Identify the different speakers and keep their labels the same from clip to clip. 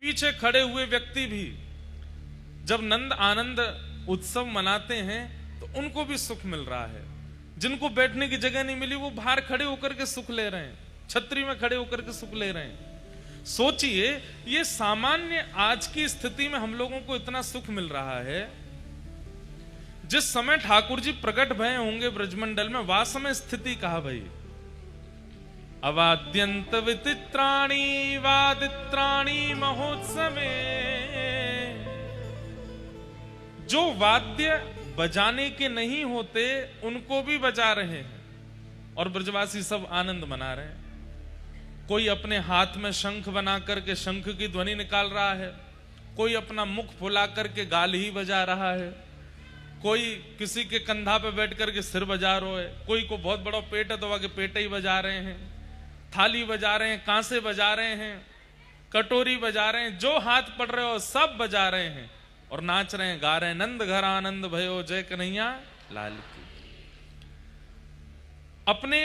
Speaker 1: पीछे खड़े हुए व्यक्ति भी जब नंद आनंद उत्सव मनाते हैं तो उनको भी सुख मिल रहा है। जिनको बैठने की जगह नहीं मिली वो बाहर खड़े होकर के सुख ले रहे हैं, छतरी में खड़े होकर के सुख ले रहे हैं। सोचिए, ये सामान्य आज की स्थिति में हम लोगों को इतना सुख मिल रहा है। जिस समय ठाकुर जी प्रकट भय होंगे ब्रजमंडल में, वह समय स्थिति कहा भाई। अवाद्यंत विचित्राणी वादित्राणी महोत्सवे, जो वाद्य बजाने के नहीं होते उनको भी बजा रहे हैं और ब्रजवासी सब आनंद मना रहे हैं। कोई अपने हाथ में शंख बना करके शंख की ध्वनि निकाल रहा है, कोई अपना मुख फुला करके गाल ही बजा रहा है, कोई किसी के कंधा पे बैठ करके सिर बजा रहा है, कोई को बहुत बड़ा पेट है तो आगे पेट ही बजा रहे हैं, थाली बजा रहे हैं, कांसे बजा रहे हैं, कटोरी बजा रहे हैं, जो हाथ पड़ रहे हो सब बजा रहे हैं और नाच रहे हैं, गा रहे हैं। नंद घर आनंद भयो जय कन्हैया लाल की। अपने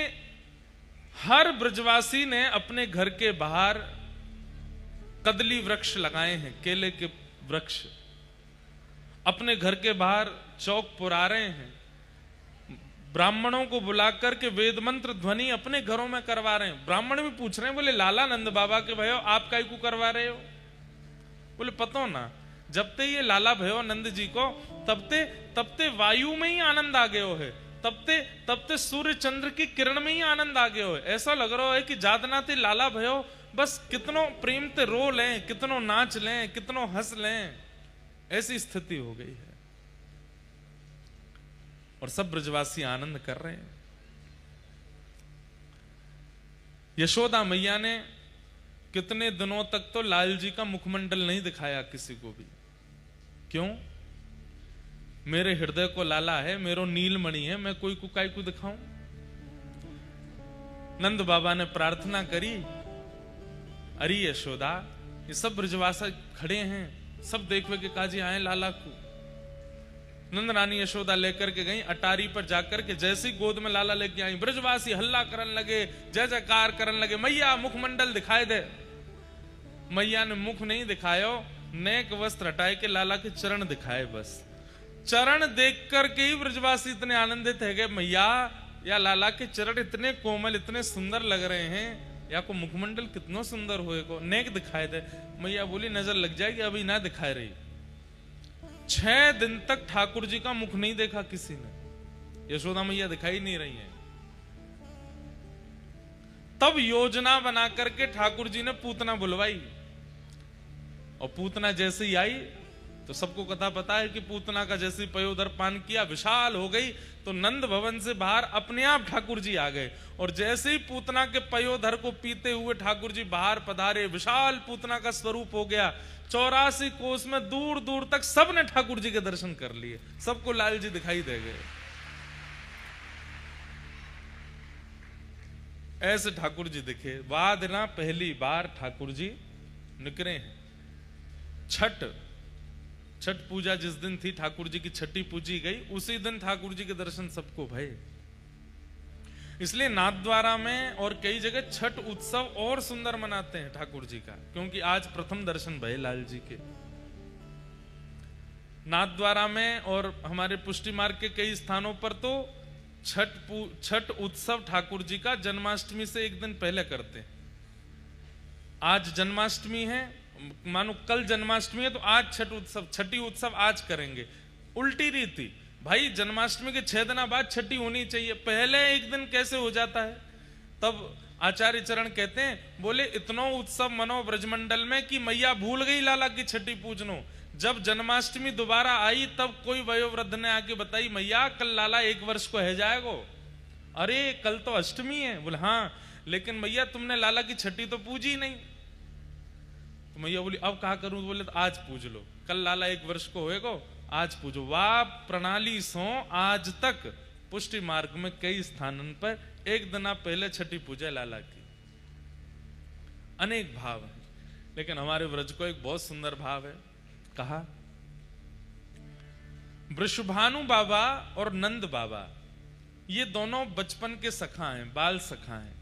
Speaker 1: हर ब्रजवासी ने अपने घर के बाहर कदली वृक्ष लगाए हैं, केले के वृक्ष। अपने घर के बाहर चौक पुरा रहे हैं, ब्राह्मणों को बुलाकर के वेद मंत्र ध्वनि अपने घरों में करवा रहे हैं। ब्राह्मण भी पूछ रहे हैं, बोले लाला नंद बाबा के भयो आप काहे को करवा रहे हो? बोले पतो ना, जब ते ये लाला भयो नंद जी को तब ते वायु में ही आनंद आ गयो है, तब ते सूर्य चंद्र की किरण में ही आनंद आ गयो है। ऐसा लग रहा है कि जादना ते लाला भयो बस कितनो प्रेम ते रो लें, कितनो नाच लें, कितनो हंस लें, ऐसी स्थिति हो गई है। और सब ब्रजवासी आनंद कर रहे हैं। यशोदा मैया ने कितने दिनों तक तो लाल जी का मुखमंडल नहीं दिखाया किसी को भी। क्यों? मेरे हृदय को लाला है, मेरो नीलमणि है, मैं कोई को काय को दिखाऊं? नंद बाबा ने प्रार्थना करी, अरे यशोदा, ये सब ब्रजवासी खड़े हैं, सब देखवे के काजी आए लाला को। नंद रानी यशोदा लेकर के गई, अटारी पर जाकर के जैसी गोद में लाला लेके आई, ब्रजवासी हल्ला करने लगे, जय जयकार करने लगे, मैया मुखमंडल दिखाई दे। मैया ने मुख नहीं दिखायो, नेक वस्त्र हटाए के लाला के चरण दिखाए। बस चरण देख करके ही ब्रजवासी इतने आनंदित है गए, मैया या लाला के चरण इतने कोमल, इतने सुंदर लग रहे हैं, या को मुखमंडल कितना सुंदर होएगा, नेक दिखाए दे। मैया बोली नजर लग जाएगी, अभी ना दिखाए रही। 6 दिन तक ठाकुर जी का मुख नहीं देखा किसी ने, यशोदा मैया दिखाई नहीं रही है। तब योजना बना करके ठाकुर जी ने पूतना बुलवाई, और पूतना जैसे ही आई तो सबको कथा पता है कि पूतना का जैसे पयोधर पान किया, विशाल हो गई, तो नंद भवन से बाहर अपने आप ठाकुर जी आ गए। और जैसे ही पूतना के पयोधर को पीते हुए ठाकुर जी बाहर पधारे, विशाल पूतना का स्वरूप हो गया। 84 कोस में दूर दूर तक सबने ठाकुर जी के दर्शन कर लिए, सबको लाल जी दिखाई दे गए। ऐसे ठाकुर जी दिखे। बाद ना पहली बार ठाकुर जी निकले हैं। छठ पूजा जिस दिन थी, ठाकुर जी की छठी पूजी गई, उसी दिन ठाकुर जी के दर्शन सबको भये। इसलिए नाथद्वारा में और कई जगह छठ उत्सव और सुंदर मनाते हैं ठाकुर जी का, क्योंकि आज प्रथम दर्शन भये लाल जी के। नाथद्वारा में और हमारे पुष्टि मार्ग के कई स्थानों पर तो छठ उत्सव ठाकुर जी का जन्माष्टमी से एक दिन पहले करते हैं। आज जन्माष्टमी है, मानो कल जन्माष्टमी है, तो आज छठी उत्सव आज करेंगे। उल्टी रीति भाई, जन्माष्टमी के 6 दिन बाद छठी होनी चाहिए, पहले एक दिन कैसे हो जाता है? तब आचार्य चरण कहते हैं, बोले इतनो उत्सव मनो ब्रजमंडल में कि मैया भूल गई लाला की छठी पूजनो। जब जन्माष्टमी दोबारा आई तब कोई वयोवृद्ध ने आके बताई, मैया कल लाला 1 वर्ष को है जाएगो। अरे कल तो अष्टमी है। बोले हाँ, लेकिन मैया तुमने लाला की छठी तो पूजी नहीं। तो मैया बोली अब कहा करूं? बोले तो आज पूज लो, कल लाला 1 वर्ष को होएगो, आज पूजो। वाह प्रणाली सो आज तक पुष्टि मार्ग में कई स्थानों पर एक दिन पहले छठी पूजा लाला की। अनेक भाव है, लेकिन हमारे व्रज को एक बहुत सुंदर भाव है। कहा वृषभानु बाबा और नंद बाबा ये दोनों बचपन के सखा हैं, बाल सखा हैं,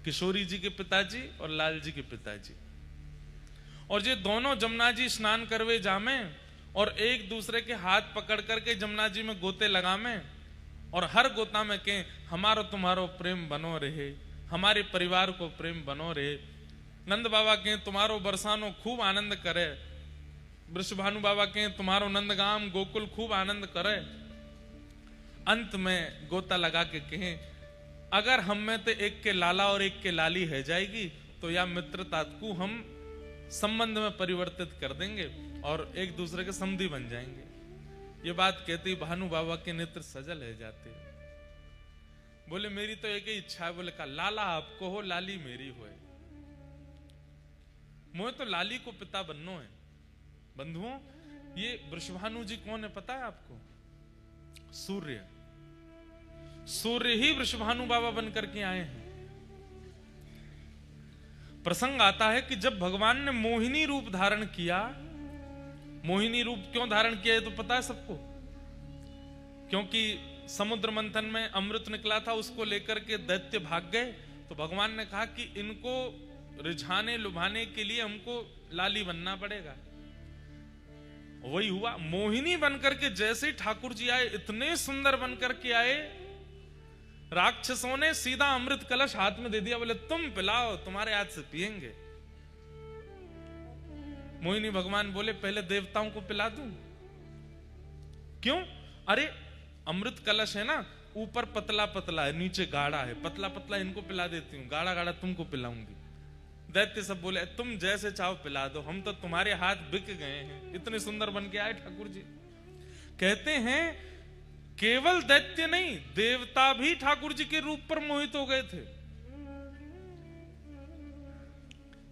Speaker 1: किशोरी जी के पिताजी और लाल जी के पिताजी। और ये दोनों जमुना जी स्नान करवे जामे और एक दूसरे के हाथ पकड़ करके जमुना जी में गोते लगामे और हर गोता में कहें हमारो तुम्हारो प्रेम बनो रहे, हमारे परिवार को प्रेम बनो रहे। नंद बाबा कहें तुम्हारो बरसानो खूब आनंद करे, वृषभानु बाबा कहें तुम्हारो नंदगाम गोकुल खूब आनंद करे। अंत में गोता लगा के कहें अगर हम में तो एक के लाला और एक के लाली है जाएगी तो या मित्रता को हम संबंध में परिवर्तित कर देंगे और एक दूसरे के समधी बन जाएंगे। ये बात कहती भानु बाबा के नेत्र सजल है जाते। बोले मेरी तो एक ही इच्छा है। बोले का लाला आपको हो, लाली मेरी हो। मोहे तो लाली को पिता बननो है। बंधुओं, ये वृषभानु जी कौन है पता है आपको? सूर्य। सूर्य ही वृषभानु बाबा बनकर के आए हैं। प्रसंग आता है कि जब भगवान ने मोहिनी रूप धारण किया, मोहिनी रूप क्यों धारण किया है तो पता है सबको? क्योंकि समुद्र मंथन में अमृत निकला था, उसको लेकर के दैत्य भाग गए। तो भगवान ने कहा कि इनको रिझाने लुभाने के लिए हमको लाली बनना पड़ेगा। वही हुआ। मोहिनी बनकर के जैसे ही ठाकुर जी आए, इतने सुंदर बनकर के आए, राक्षसों ने सीधा अमृत कलश हाथ में दे दिया। बोले तुम पिलाओ, तुम्हारे हाथ से पिएंगे। मोहिनी भगवान बोले पहले देवताओं को पिला दूं। क्यों? अरे अमृत कलश है ना, ऊपर पतला पतला है, नीचे गाढ़ा है। पतला पतला इनको पिला देती हूं, गाढ़ा गाढ़ा तुमको पिलाऊंगी। दैत्य सब बोले तुम जैसे चाहो पिला दो, हम तो तुम्हारे हाथ बिक गए हैं। इतने सुंदर बन के आए ठाकुर जी। कहते हैं केवल दैत्य नहीं, देवता भी ठाकुर जी के रूप पर मोहित हो गए थे।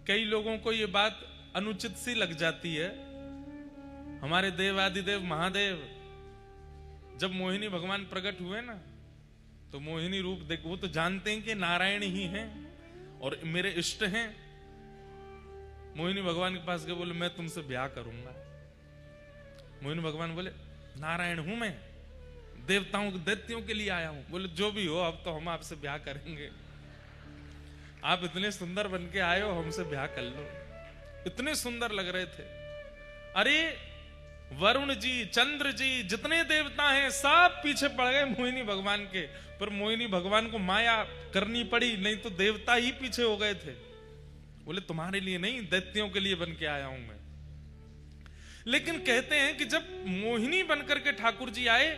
Speaker 1: कई लोगों को ये बात अनुचित सी लग जाती है। हमारे देवादिदेव महादेव जब मोहिनी भगवान प्रकट हुए ना, तो मोहिनी रूप देख, वो तो जानते हैं कि नारायण ही हैं और मेरे इष्ट हैं। मोहिनी भगवान के पास गए, बोले मैं तुमसे ब्याह करूंगा। मोहिनी भगवान बोले नारायण हूं मैं, देवताओं दैत्यों के लिए आया हूं। बोले जो भी हो, अब तो हम आपसे ब्याह करेंगे। आप इतने सुंदर बन के आए हो, हमसे ब्याह कर लो। इतने सुंदर लग रहे थे। अरे वरुण जी, चंद्र जी, जितने देवता हैं सब पीछे पड़ गए मोहिनी भगवान के। पर मोहिनी भगवान को माया करनी पड़ी, नहीं तो देवता ही पीछे हो गए थे। बोले तुम्हारे लिए नहीं, दैत्यों के लिए बन के आया हूं मैं। लेकिन कहते हैं कि जब मोहिनी बनकर के ठाकुर जी आए,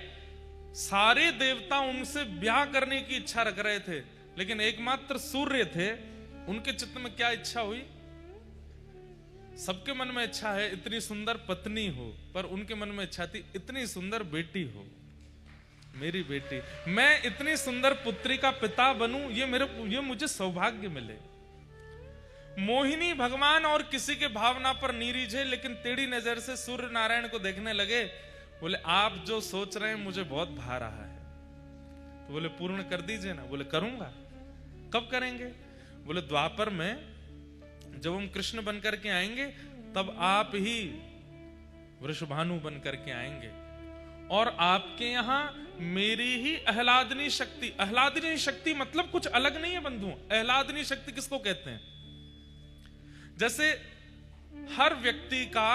Speaker 1: सारे देवता उनसे ब्याह करने की इच्छा रख रहे थे, लेकिन एकमात्र सूर्य थे। उनके चित्त में क्या इच्छा हुई? सबके मन में इच्छा है इतनी सुंदर पत्नी हो, पर उनके मन में इच्छा थी इतनी सुंदर बेटी हो, मेरी बेटी। मैं इतनी सुंदर पुत्री का पिता बनूं, ये मुझे सौभाग्य मिले। मोहिनी भगवान और किसी के भावना पर नहीं रीझे, लेकिन टेढ़ी नजर से सूर्य नारायण को देखने लगे। बोले आप जो सोच रहे हैं मुझे बहुत भा रहा है। तो बोले पूर्ण कर दीजिए ना। बोले करूंगा। कब करेंगे? बोले द्वापर में जब हम कृष्ण बनकर के आएंगे, तब आप ही वृषभानु बनकर के आएंगे और आपके यहां मेरी ही आह्लादनी शक्ति। आह्लादनी शक्ति मतलब कुछ अलग नहीं है बंधुओं। आह्लादनी शक्ति किसको कहते हैं? जैसे हर व्यक्ति का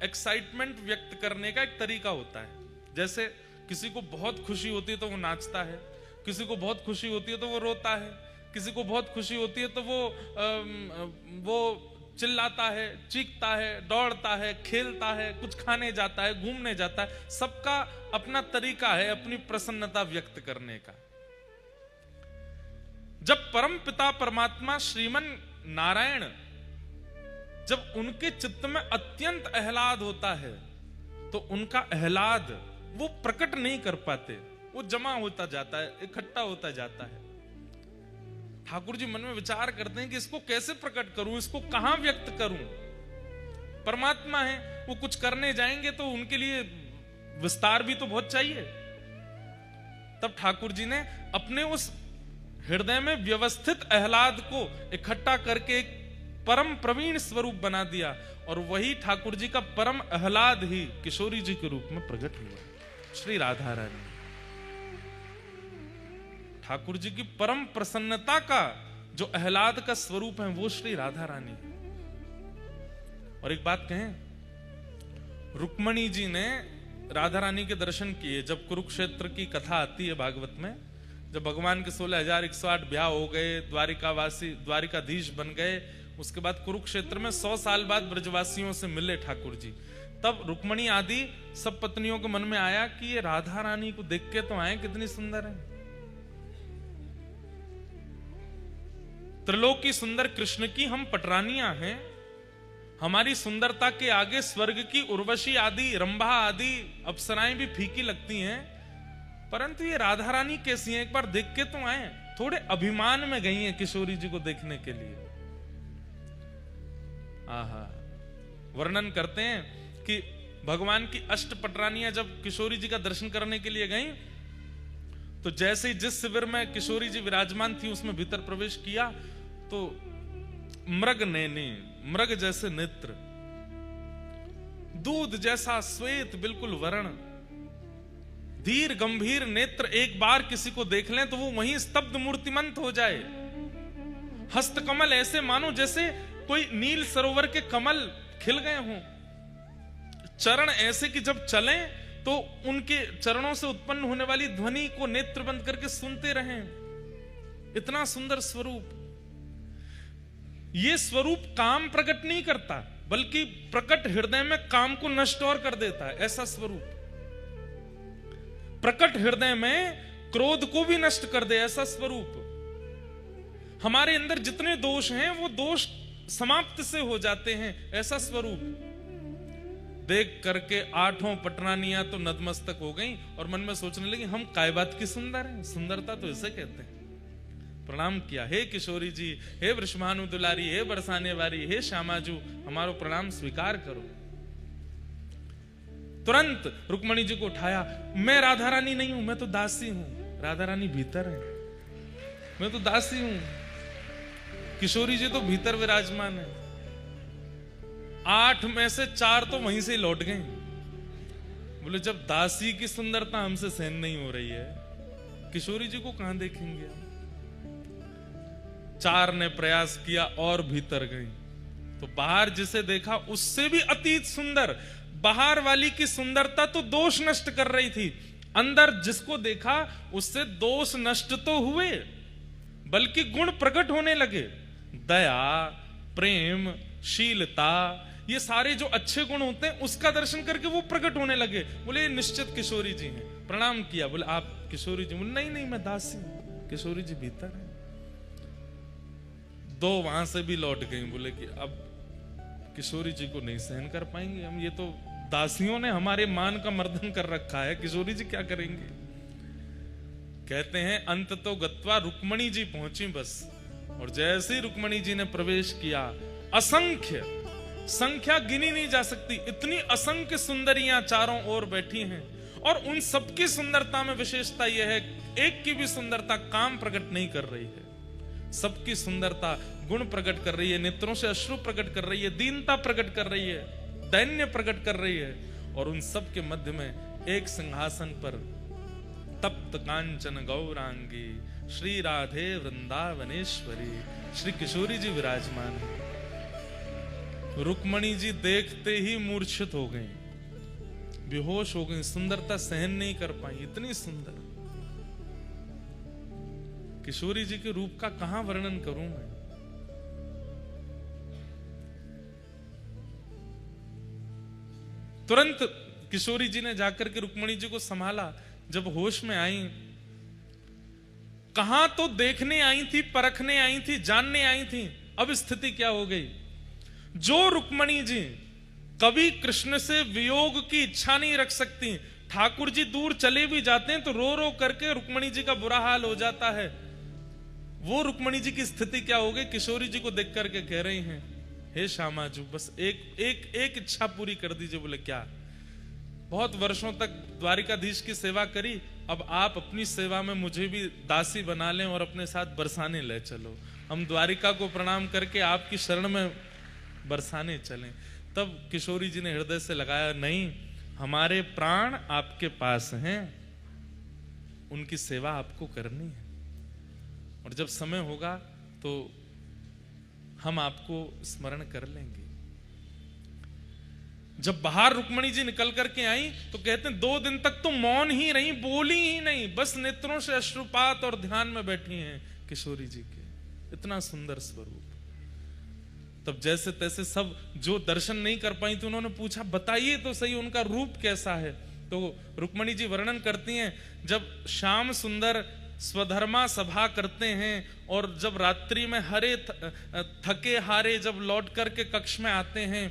Speaker 1: एक्साइटमेंट व्यक्त करने का एक तरीका होता है। जैसे किसी को बहुत खुशी होती है तो वो नाचता है, किसी को बहुत खुशी होती है तो वो रोता है, किसी को बहुत खुशी होती है तो वो चिल्लाता है, चीखता है, दौड़ता है, खेलता है, कुछ खाने जाता है, घूमने जाता है। सबका अपना तरीका है अपनी प्रसन्नता व्यक्त करने का। जब परम पिता परमात्मा श्रीमन नारायण, जब उनके चित्त में अत्यंत आह्लाद होता है, तो उनका आह्लाद वो प्रकट नहीं कर पाते, वो जमा होता जाता है, इकट्ठा होता जाता है। ठाकुर जी मन में विचार करते हैं कि इसको कैसे प्रकट करूं, इसको कहां व्यक्त करूं। परमात्मा है, वो कुछ करने जाएंगे तो उनके लिए विस्तार भी तो बहुत चाहिए। तब ठाकुर जी ने अपने उस हृदय में व्यवस्थित आह्लाद को इकट्ठा करके एक परम प्रवीण स्वरूप बना दिया, और वही ठाकुर जी का परम आह्लाद ही किशोरी जी के रूप में प्रकट हुआ। श्री राधा रानी ठाकुर जी की परम प्रसन्नता का जो आह्लाद का स्वरूप है, वो श्री राधा रानी है। और एक बात कहें, रुक्मणी जी ने राधा रानी के दर्शन किए। जब कुरुक्षेत्र की कथा आती है भागवत में, जब भगवान के 16,108 ब्याह हो गए, द्वारिकाधीश बन गए, उसके बाद कुरुक्षेत्र में 100 साल बाद ब्रजवासियों से मिले ठाकुर जी, तब रुक्मणी आदि सब पत्नियों के मन में आया कि ये राधा रानी को देख के तो आए, कितनी सुंदर है। त्रिलोकी सुंदर कृष्ण की हम पटरानियां हैं, हमारी सुंदरता के आगे स्वर्ग की उर्वशी आदि, रंभा आदि अप्सराएं भी फीकी लगती हैं, परंतु ये राधा रानी कैसी हैं, एक बार देख के तो आए। थोड़े अभिमान में गई हैं किशोरी जी को देखने के लिए। आहा, वर्णन करते हैं कि भगवान की अष्ट पटरानियां जब किशोरी जी का दर्शन करने के लिए गईं, तो जैसे ही जिस शिविर में किशोरी जी विराजमान थी उसमें भीतर प्रवेश किया, तो मृग नैनी, मृग जैसे नेत्र, दूध जैसा श्वेत बिल्कुल वर्ण, धीर गंभीर नेत्र, एक बार किसी को देख लें तो वो वहीं स्तब्ध मूर्तिमंत हो जाए। हस्त कमल ऐसे मानो जैसे कोई नील सरोवर के कमल खिल गए हों। चरण ऐसे कि जब चलें तो उनके चरणों से उत्पन्न होने वाली ध्वनि को नेत्र बंद करके सुनते रहें। इतना सुंदर स्वरूप। ये स्वरूप काम प्रकट नहीं करता, बल्कि प्रकट हृदय में काम को नष्ट और कर देता है। ऐसा स्वरूप प्रकट हृदय में क्रोध को भी नष्ट कर दे, ऐसा स्वरूप। हमारे अंदर जितने दोष हैं वो दोष समाप्त से हो जाते हैं, ऐसा स्वरूप। देख करके 8 पटरानियां तो नतमस्तक हो गईं और मन में सोचने लगी, हम काय बात की सुंदर हैं, सुंदरता तो इसे कहते हैं। प्रणाम किया, हे किशोरी जी, हे वृषभानु दुलारी, हे बरसाने वाली, हे श्यामाजू, हमारो प्रणाम स्वीकार करो। तुरंत रुक्मणी जी को उठाया। मैं राधा रानी नहीं हूं, मैं तो दासी हूं। राधा रानी भीतर है, मैं तो दासी हूं। किशोरी जी तो भीतर विराजमान है। 8 में से 4 तो वहीं से लौट गए। बोले जब दासी की सुंदरता हमसे सहन नहीं हो रही है, किशोरी जी को कहां देखेंगे हम। 4 ने प्रयास किया और भीतर गई, तो बाहर जिसे देखा उससे भी अतीत सुंदर। बाहर वाली की सुंदरता तो दोष नष्ट कर रही थी, अंदर जिसको देखा उससे दोष नष्ट तो हुए, बल्कि गुण प्रकट होने लगे। दया, प्रेम, शीलता, ये सारे जो अच्छे गुण होते हैं उसका दर्शन करके वो प्रकट होने लगे। बोले निश्चित किशोरी जी हैं। प्रणाम किया। बोले आप किशोरी जी? बोले नहीं नहीं, मैं दासी हूं। किशोरी जी भीतर है। 2 वहां से भी लौट गई। बोले कि अब किशोरी जी को नहीं सहन कर पाएंगे हम, ये तो दासियों ने हमारे मान का मर्दन कर रखा है, किशोरी जी क्या करेंगे। कहते हैं अंत तो गत्वा रुक्मणी जी पहुंची बस, और जैसे ही रुक्मणी जी ने प्रवेश किया, असंख्य, संख्या गिनी नहीं जा सकती, इतनी असंख्य सुंदरियां चारों ओर बैठी हैं। और उन सबकी सुंदरता में विशेषता यह है, एक की भी सुंदरता काम प्रकट नहीं कर रही है, सबकी सुंदरता गुण प्रकट कर रही है, नेत्रों से अश्रु प्रकट कर रही है, दीनता प्रकट कर रही है, दैन्य प्रकट कर रही है। और उन सब के मध्य में एक सिंहासन पर तप्त कांचन गौरांगी श्री राधे वृंदावनेश्वरी श्री किशोरी जी विराजमान है। रुक्मणी जी देखते ही मूर्छित हो गई, बेहोश हो गई, सुंदरता सहन नहीं कर पाई, इतनी सुंदर। किशोरी जी के रूप का कहां वर्णन करूं मैं। तुरंत किशोरी जी ने जाकर के रुक्मणी जी को संभाला। जब होश में आई, कहां तो देखने आई थी, परखने आई थी, जानने आई थी, अब स्थिति क्या हो गई। जो रुक्मणी जी कभी कृष्ण से वियोग की इच्छा नहीं रख सकती, ठाकुर जी दूर चले भी जाते हैं तो रो रो करके रुक्मणी जी का बुरा हाल हो जाता है, वो रुक्मणी जी की स्थिति क्या हो गई। किशोरी जी को देख करके कह रही हैं, हे श्यामाजू, बस एक इच्छा पूरी कर दीजिए। बोले क्या? बहुत वर्षों तक द्वारिकाधीश की सेवा करी, अब आप अपनी सेवा में मुझे भी दासी बना लें और अपने साथ बरसाने ले चलो, हम द्वारिका को प्रणाम करके आपकी शरण में बरसाने चलें। तब किशोरी जी ने हृदय से लगाया, नहीं, हमारे प्राण आपके पास हैं, उनकी सेवा आपको करनी है, और जब समय होगा तो हम आपको स्मरण कर लेंगे। जब बाहर रुक्मणी जी निकल करके आई तो कहते हैं 2 दिन तक तो मौन ही रही, बोली ही नहीं, बस नेत्रों से अश्रुपात और ध्यान में बैठी हैं किशोरी जी के। इतना सुंदर स्वरूप। तब जैसे तैसे सब जो दर्शन नहीं कर पाई तो उन्होंने पूछा बताइए तो सही उनका रूप कैसा है। तो रुक्मणी जी वर्णन करती हैं, जब श्याम सुंदर स्वधर्मा सभा करते हैं और जब रात्रि में हरे थके हारे जब लौट करके कक्ष में आते हैं,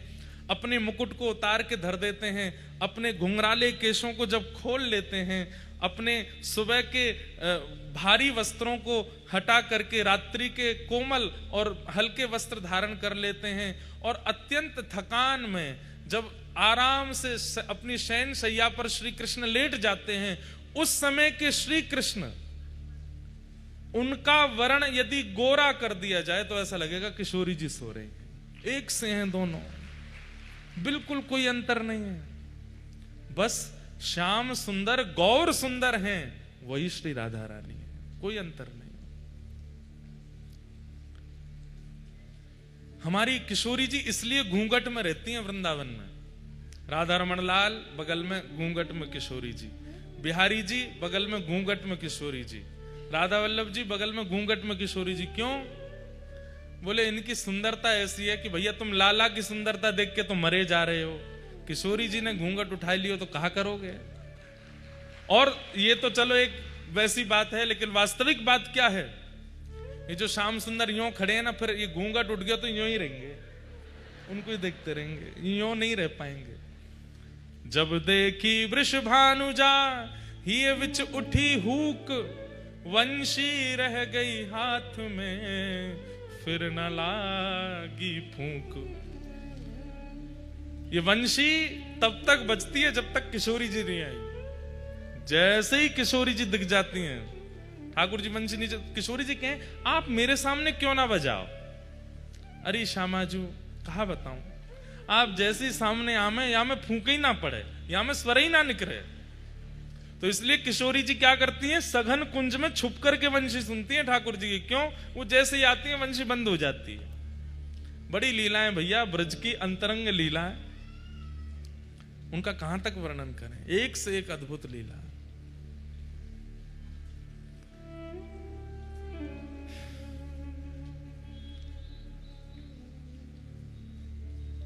Speaker 1: अपने मुकुट को उतार के धर देते हैं, अपने घुंघराले केशों को जब खोल लेते हैं, अपने सुबह के भारी वस्त्रों को हटा करके रात्रि के कोमल और हल्के वस्त्र धारण कर लेते हैं और अत्यंत थकान में जब आराम से अपनी शयन शैया पर श्री कृष्ण लेट जाते हैं, उस समय के श्री कृष्ण, उनका वर्ण यदि गोरा कर दिया जाए तो ऐसा लगेगा किशोरी जी सो रही हैं। एक से हैं दोनों, बिल्कुल कोई अंतर नहीं है। बस श्याम सुंदर गौर सुंदर हैं, वही श्री राधा रानी है, कोई अंतर नहीं। हमारी किशोरी जी इसलिए घूंघट में रहती हैं वृंदावन में। राधा रमण लाल बगल में घूंघट में किशोरी जी, बिहारी जी बगल में घूंघट में किशोरी जी, राधा वल्लभ जी बगल में घूंघट में किशोरी जी। क्यों? बोले इनकी सुंदरता ऐसी है कि भैया तुम लाला की सुंदरता देख के तो मरे जा रहे हो, किशोरी जी ने घूंघट उठा लियो तो कहा करोगे। और ये तो चलो एक वैसी बात है, लेकिन वास्तविक बात क्या है, ये जो श्याम सुंदर यूं खड़े हैं ना, फिर ये घूंघट उठ गया तो यूं ही रहेंगे, उनको ही देखते रहेंगे, यूं नहीं रह पाएंगे। जब देखी वृषभानुजा ही विच उठी हुक, वंशी रह गई हाथ में फिर न लागी फूंक। ये वंशी तब तक बजती है जब तक किशोरी जी नहीं आई। जैसे ही किशोरी जी दिख जाती हैं, ठाकुर जी वंशी नीचे, किशोरी जी कहें आप मेरे सामने क्यों ना बजाओ। अरे श्यामाजू कहा बताऊं, आप जैसे ही सामने आमे या में फूंक ही ना पड़े, या में स्वर ही ना निकले। तो इसलिए किशोरी जी क्या करती हैं, सघन कुंज में छुप करके वंशी सुनती हैं ठाकुर जी की। क्यों? वो जैसे ही आती है वंशी बंद हो जाती है। बड़ी लीलाएं भैया, ब्रज की अंतरंग लीलाएं, उनका कहां तक वर्णन करें, एक से एक अद्भुत लीला।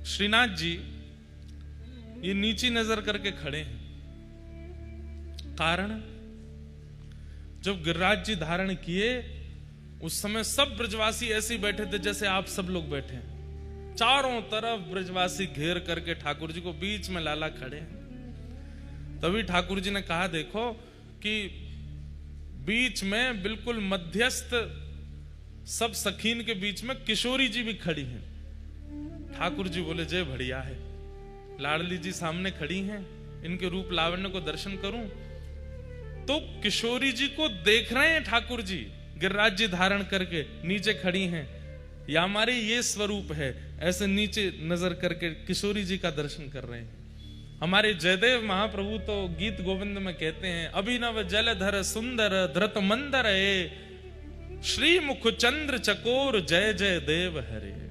Speaker 1: श्रीनाथ जी ये नीची नजर करके खड़े हैं, कारण जब गिरिराज जी धारण किए उस समय सब ब्रजवासी ऐसे बैठे थे जैसे आप सब लोग बैठे हैं। चारों तरफ ब्रजवासी घेर करके ठाकुर जी को, बीच में लाला खड़े हैं। तभी ठाकुर जी ने कहा देखो कि बीच में बिल्कुल मध्यस्थ सब सखीन के बीच में किशोरी जी भी खड़ी हैं। ठाकुर जी बोले जय बढ़िया है, लाडली जी सामने खड़ी हैं, इनके रूप लावण्य को दर्शन करूं। तो किशोरी जी को देख रहे हैं ठाकुर जी, गिरिराज जी धारण करके नीचे खड़ी हैं, या हमारे ये स्वरूप है, ऐसे नीचे नजर करके किशोरी जी का दर्शन कर रहे हैं। हमारे जयदेव महाप्रभु तो गीत गोविंद में कहते हैं, अभिनव जलधर सुंदर धृत मंदर ए, श्री मुख चंद्र चकोर जय जय देव हरे।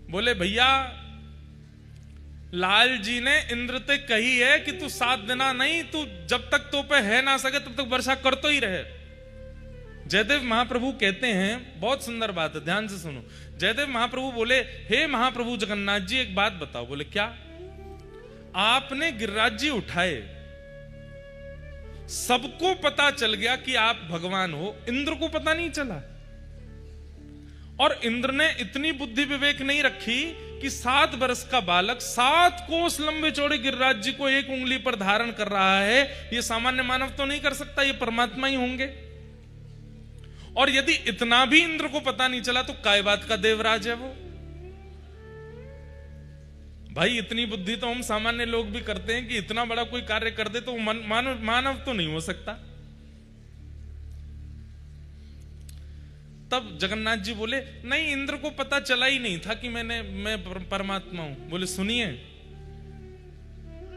Speaker 1: बोले भैया लाल जी ने इंद्र ते कही है कि तू 7 दिना नहीं, तू जब तक तो पे है ना सके तब तक वर्षा कर तो ही रहे। जयदेव महाप्रभु कहते हैं, बहुत सुंदर बात है, ध्यान से सुनो। जयदेव महाप्रभु बोले हे महाप्रभु जगन्नाथ जी एक बात बताओ। बोले क्या? आपने गिरिराज जी उठाए, सबको पता चल गया कि आप भगवान हो, इंद्र को पता नहीं चला। और इंद्र ने इतनी बुद्धि विवेक नहीं रखी कि 7 वर्ष का बालक 7 कोस लंबे चौड़े गिरिराज जी को एक उंगली पर धारण कर रहा है, यह सामान्य मानव तो नहीं कर सकता, ये परमात्मा ही होंगे। और यदि इतना भी इंद्र को पता नहीं चला तो काय बात का देवराज है वो। भाई इतनी बुद्धि तो हम सामान्य लोग भी करते हैं कि इतना बड़ा कोई कार्य कर दे तो मानव तो नहीं हो सकता। तब जगन्नाथ जी बोले नहीं, इंद्र को पता चला ही नहीं था कि मैं परमात्मा हूं। बोले सुनिए,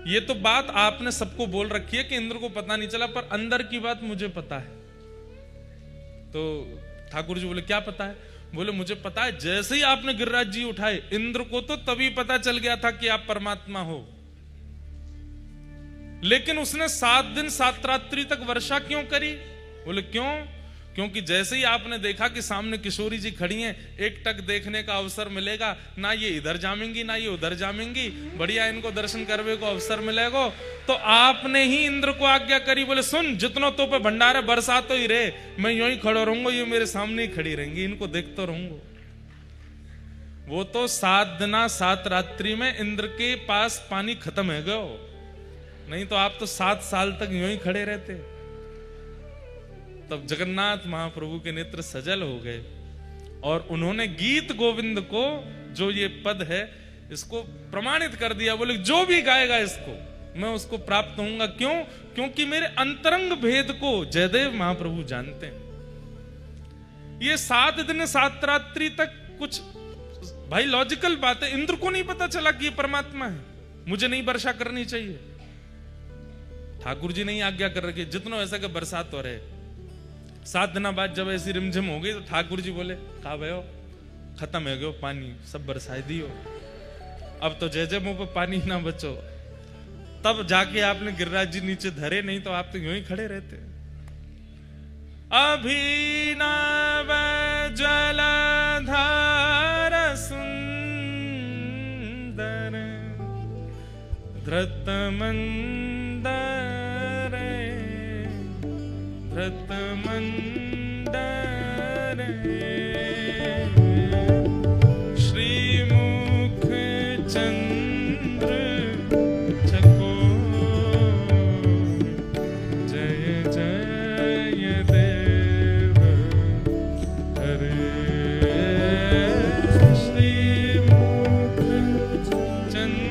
Speaker 1: ये तो बात आपने सबको बोल रखी है कि इंद्र को पता नहीं चला, पर अंदर की बात मुझे पता है। तो ठाकुर जी बोले क्या पता है? बोले मुझे पता है, जैसे ही आपने गिरिराज जी उठाए, इंद्र को तो तभी पता चल गया था कि आप परमात्मा हो। लेकिन उसने 7 दिन 7 रात्रि तक वर्षा क्यों करी? बोले क्यों? क्योंकि जैसे ही आपने देखा कि सामने किशोरी जी खड़ी हैं, एक टक देखने का अवसर मिलेगा, ना ये इधर जामेंगी ना ये उधर जामेंगी, बढ़िया इनको दर्शन करने को अवसर मिलेगा, तो आपने ही इंद्र को आज्ञा करी। बोले सुन, जितनों तो पे भंडारे बरसा तो ही रहे, मैं यूं ही खड़ा रहूंगा, ये मेरे सामने ही खड़ी रहेंगी, इनको देखता रहूंगा। वो तो 7 दिन 7 रात्रि में इंद्र के पास पानी खत्म है गयो, नहीं तो आप तो 7 साल तक यूं ही खड़े रहते। तब जगन्नाथ महाप्रभु के नेत्र सजल हो गए और उन्होंने गीत गोविंद को, जो ये पद है, इसको प्रमाणित कर दिया। बोले जो भी गाएगा इसको मैं उसको प्राप्त होऊंगा। क्यों? क्योंकि मेरे अंतरंग भेद को जयदेव महाप्रभु जानते हैं। ये 7 दिन 7 रात्रि तक कुछ भाई लॉजिकल बात है, इंद्र को नहीं पता चला कि ये परमात्मा है, मुझे नहीं वर्षा करनी चाहिए। ठाकुर जी नहीं आज्ञा कर रखी, जितना ऐसा कि बरसात हो रहे। 7 दिन बाद जब ऐसी रिमझिम हो गई तो ठाकुर जी बोले कहा भयो खत्म है गयो पानी, सब बरसाई दियो, अब तो जय जय मुंह पे पानी ना बचो। तब जाके आपने गिरिराज जी नीचे धरे, नहीं तो आप तो यूं ही खड़े रहते। अभिनव जलधार सुंदर धृत मंदर धृत मंदर श्रीमुख चंद्र चकोर जय जय देव हरे श्रीमुख चंद्र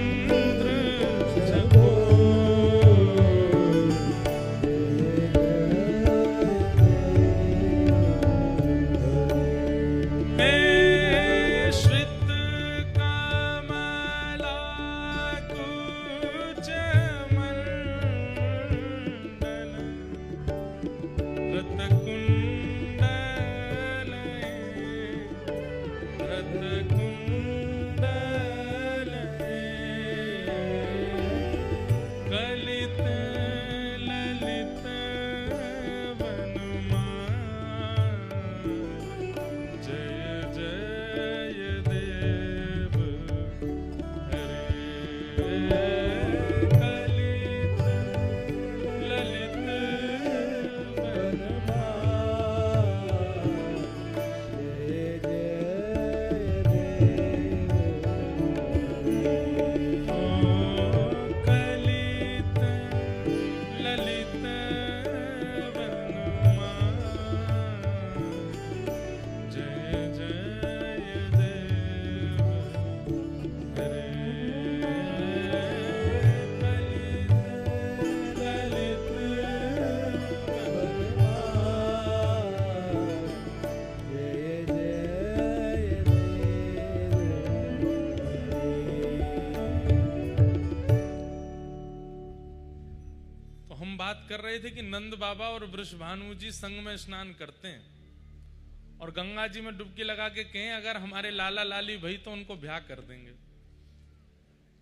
Speaker 1: कर रहे थे कि नंद बाबा और वृषभानु जी संग में स्नान करते हैं और गंगा जी में डुबकी लगा के कहें अगर हमारे लाला लाली भई तो उनको ब्याह कर देंगे।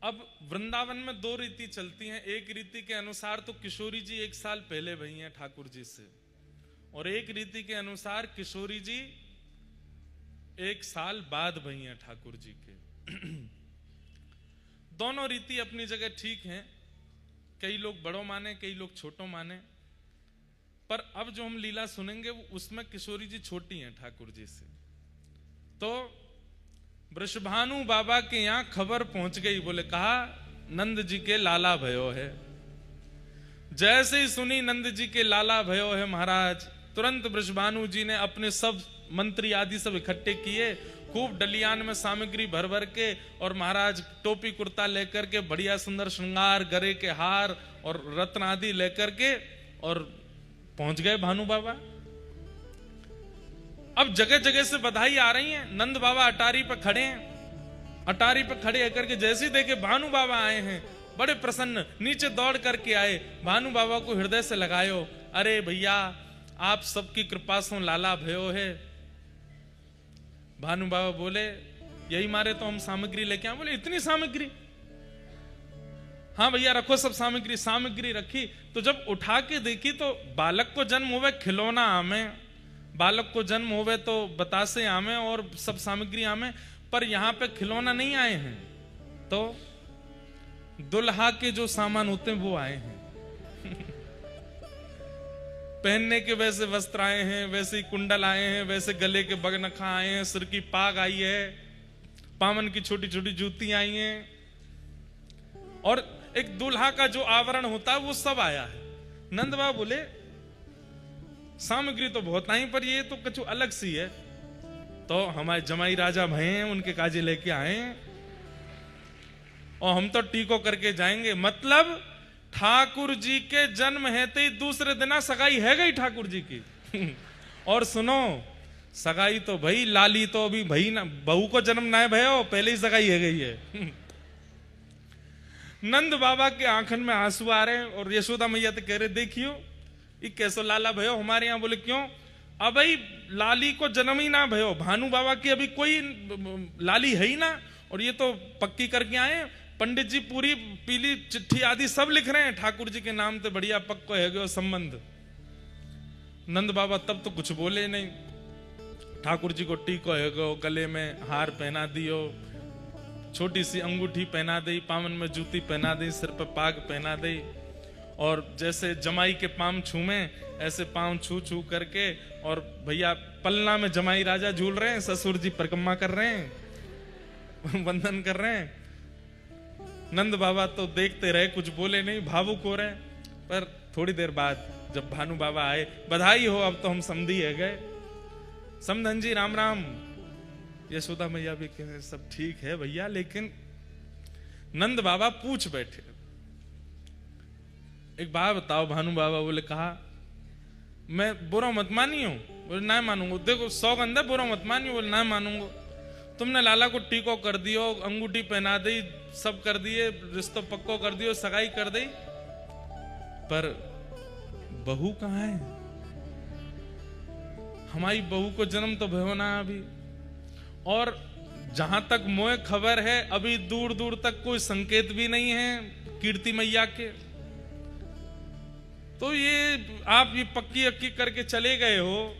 Speaker 1: अब वृंदावन में 2 रीति चलती हैं। एक रीति के अनुसार तो किशोरी जी 1 साल पहले भई हैं ठाकुर जी से, और एक रीति के अनुसार किशोरी जी 1 साल बाद भई हैं ठाकुर जी के। दोनों रीति अपनी जगह ठीक हैं। कई लोग बड़ों माने, कई लोग छोटों माने, पर अब जो हम लीला सुनेंगे उसमें किशोरी जी छोटी हैं ठाकुर जी से। तो वृषभानु बाबा के यहां खबर पहुंच गई। बोले कहा नंद जी के लाला भयो है। जैसे ही सुनी नंद जी के लाला भयो है महाराज, तुरंत वृषभानु जी ने अपने सब मंत्री आदि सब इकट्ठे किए, खूब डलियान में सामग्री भर भर के, और महाराज टोपी कुर्ता लेकर के, बढ़िया सुंदर श्रृंगार, गरे के हार और रत्न आदि लेकर के, और पहुंच गए भानु बाबा। अब जगह जगह से बधाई आ रही है। नंद बाबा अटारी पर खड़े हैं। अटारी पर खड़े होकर के जैसे ही देखे भानु बाबा आए हैं, बड़े प्रसन्न नीचे दौड़ करके आए, भानु बाबा को हृदय से लगायो। अरे भैया, आप सबकी कृपा से लाला भयो है। भानु बाबा बोले यही मारे तो हम सामग्री लेके आए। बोले इतनी सामग्री? हाँ भैया रखो सब सामग्री। सामग्री रखी तो जब उठा के देखी तो बालक को जन्म हुए खिलौना आमे, बालक को जन्म हुए तो बतासे आमे और सब सामग्री आमे, पर यहाँ पे खिलौना नहीं आए हैं, तो दुल्हा के जो सामान होते हैं वो आए हैं। पहनने के वैसे वस्त्र आए हैं, वैसे ही कुंडल आए हैं, वैसे गले के बगनखा आए हैं, सिर की पाग आई है, पामन की छोटी छोटी जूती आई हैं, और एक दूल्हा का जो आवरण होता है वो सब आया है। नंद बाबा बोले सामग्री तो बहुत आई, पर ये तो कुछ अलग सी है। तो हमारे जमाई राजा भय हैं, उनके काजे लेके आए और हम तो टीको करके जाएंगे। मतलब ठाकुर जी के जन्म है तो दूसरे दिन सगाई है गई ठाकुर जी की। और सुनो सगाई तो भाई लाली तो अभी भाई ना, बहू को जन्म ना है भयो, पहले ही सगाई है गई है। नंद बाबा के आंखन में आंसू आ रहे हैं और यशोदा मैया तो कह रहे देखियो ये कैसो लाला भयो हमारे यहाँ। बोले क्यों? अब भाई लाली को जन्म ही ना भयो, भानु बाबा की अभी कोई लाली है ही ना, और ये तो पक्की करके आए। पंडित जी पूरी पीली चिट्ठी आदि सब लिख रहे हैं ठाकुर जी के नाम से, बढ़िया पक्को है गयो संबंध। नंद बाबा तब तो कुछ बोले नहीं। ठाकुर जी को टीको है गयो, गले में हार पहना दियो, छोटी सी अंगूठी पहना दी, पावन में जूती पहना दी, सिर पर पाग पहना दी, और जैसे जमाई के पांव छूमे ऐसे पांव छू छू करके, और भैया पलना में जमाई राजा झूल रहे हैं, ससुर जी परिक्रमा कर रहे हैं, वंदन कर रहे हैं। नंद बाबा तो देखते रहे, कुछ बोले नहीं, भावुक हो रहे हैं। पर थोड़ी देर बाद जब भानु बाबा आए, बधाई हो अब तो हम समधी है गए। समधन जी राम राम। यशोदा मैया भी कह रहे सब ठीक है भैया, लेकिन नंद बाबा पूछ बैठे एक बात बताओ। भानु बाबा बोले कहा मैं बुरा मत मानी हूं। बोले ना मानूंगा। देखो सौगंध है, बुरा मत मानी। बोले ना मानूंगा। तुमने लाला को टीको कर दियो, अंगूठी पहना दी, सब कर दिए, रिश्तो पक्को कर दियो, सगाई कर दी, पर बहू कहाँ है? हमारी बहू को जन्म तो भयो ना अभी, और जहां तक मोए खबर है अभी दूर दूर तक कोई संकेत भी नहीं है कीर्ति मैया के। तो ये आप ये पक्की अक्की करके चले गए हो,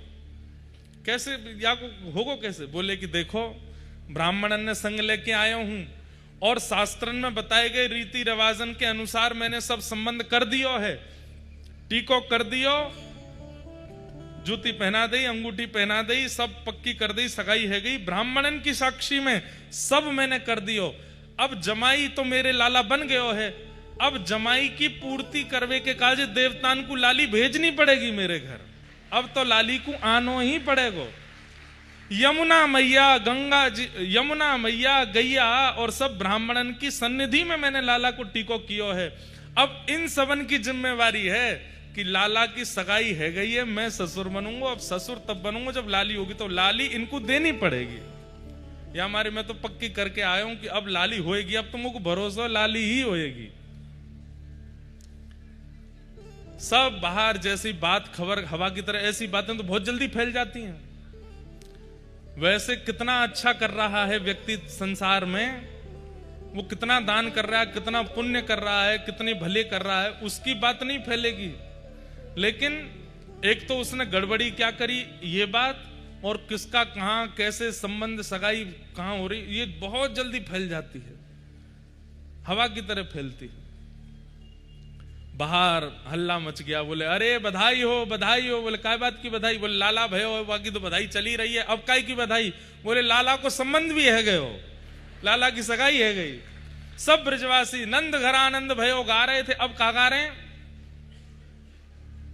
Speaker 1: कैसे या को होगो कैसे? बोले कि देखो ब्राह्मणन ने संग लेके आया हूं, और शास्त्रन में बताए गए रीति रिवाजन के अनुसार मैंने सब संबंध कर दियो है, टीको कर दियो, जूती पहना दी, अंगूठी पहना दी, सब पक्की कर दी, सगाई है गई, ब्राह्मणन की साक्षी में सब मैंने कर दियो। अब जमाई तो मेरे लाला बन गयो है, अब जमाई की पूर्ति करवे के काज देवतान को लाली भेजनी पड़ेगी मेरे घर। अब तो लाली को आनो ही पड़ेगो। यमुना मैया, गंगा जी, यमुना मैया, गैया और सब ब्राह्मणन की सन्निधि में मैंने लाला को टीको कियो है। अब इन सबन की जिम्मेवारी है कि लाला की सगाई है गई है, मैं ससुर बनूंगा। अब ससुर तब बनूंगा जब लाली होगी, तो लाली इनको देनी पड़ेगी। या हमारे मैं तो पक्की करके आया हूं कि अब लाली होएगी, अब तुमको भरोसा लाली ही होएगी। सब बाहर जैसी बात खबर हवा की तरह, ऐसी बातें तो बहुत जल्दी फैल जाती हैं। वैसे कितना अच्छा कर रहा है व्यक्ति संसार में, वो कितना दान कर रहा है, कितना पुण्य कर रहा है, कितने भले कर रहा है, उसकी बात नहीं फैलेगी। लेकिन एक तो उसने गड़बड़ी क्या करी ये बात, और किसका कहां कैसे संबंध सगाई कहां हो रही, ये बहुत जल्दी फैल जाती है, हवा की तरह फैलती है। बाहर हल्ला मच गया, बोले अरे बधाई हो बधाई हो। बोले काय बात की बधाई? बोले लाला भयो, बाकी तो बधाई चली रही है, अब काय की बधाई? बोले लाला को संबंध भी है गयो, लाला की सगाई है गई। सब ब्रजवासी नंद घर आनंद भयो गा रहे थे, अब कहा गा रहे हैं?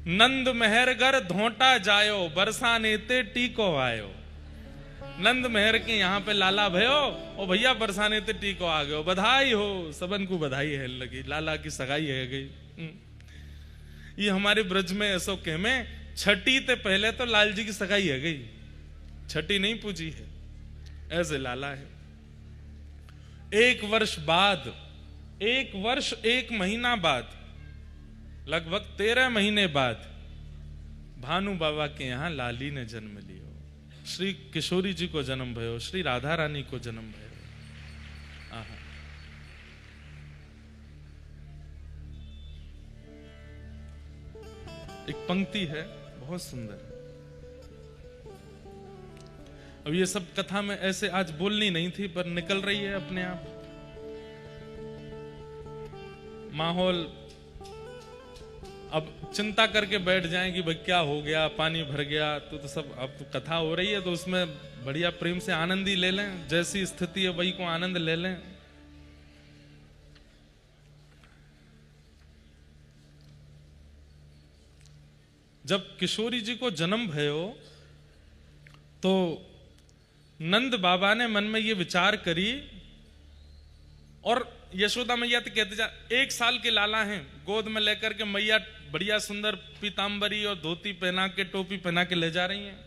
Speaker 1: नंद मेहर घर धोटा जायो, बरसाने ते टीको आयो। नंद मेहर के यहाँ पे लाला भयो, और भैया बरसाने ते टीको आ गयो, बधाई हो। सबन को बधाई है लगी, लाला की सगाई है गई। ये हमारे ब्रज में ऐसो कह में छठी ते पहले तो लाल जी की सगाई है गई, छठी नहीं पूजी है, ऐसे लाला है। एक वर्ष बाद, एक वर्ष 1 महीना बाद, लगभग 13 महीने बाद भानु बाबा के यहां लाली ने जन्म लिया। श्री किशोरी जी को जन्म भयो, श्री राधा रानी को जन्म भयो। आहा। एक पंक्ति है बहुत सुंदर। अब ये सब कथा में ऐसे आज बोलनी नहीं थी, पर निकल रही है अपने आप। माहौल अब चिंता करके बैठ जाएं कि भाई क्या हो गया, पानी भर गया, तो सब अब तो कथा हो रही है, तो उसमें बढ़िया प्रेम से आनंद ही ले लें। जैसी स्थिति है वही को आनंद ले लें। जब किशोरी जी को जन्म भयो तो नंद बाबा ने मन में ये विचार करी, और यशोदा मैया तो कहते जा 1 साल के लाला हैं, गोद में लेकर के मैया बढ़िया सुंदर पीतांबरी और धोती पहना के, टोपी पहना के ले जा रही हैं।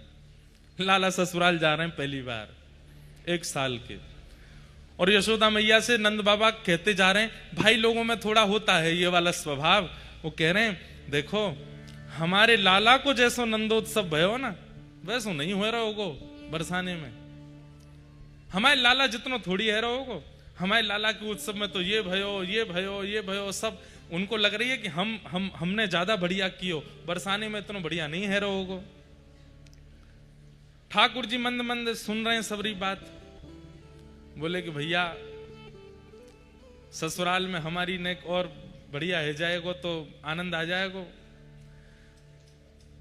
Speaker 1: लाला ससुराल जा रहे हैं पहली बार, 1 साल के। और यशोदा मैया से नंद बाबा कहते जा रहे हैं, भाई लोगों में थोड़ा होता है ये वाला स्वभाव। वो कह रहे हैं देखो हमारे लाला को जैसो नंदोत्सव भयो ना, वैसो नहीं हो रहा होगो बरसाने में। हमारे लाला जितना थोड़ी है रहोगो, हमारे लाला के उत्सव में तो ये भयो, ये भयो, ये भयो, सब उनको लग रही है कि हमने ज्यादा बढ़िया कियो, बरसाने में इतना बढ़िया नहीं है रहोगो। ठाकुर जी मंद मंद सुन रहे हैं सबरी बात। बोले कि भैया ससुराल में हमारी नेक और बढ़िया है जाएगो तो आनंद आ जाएगो।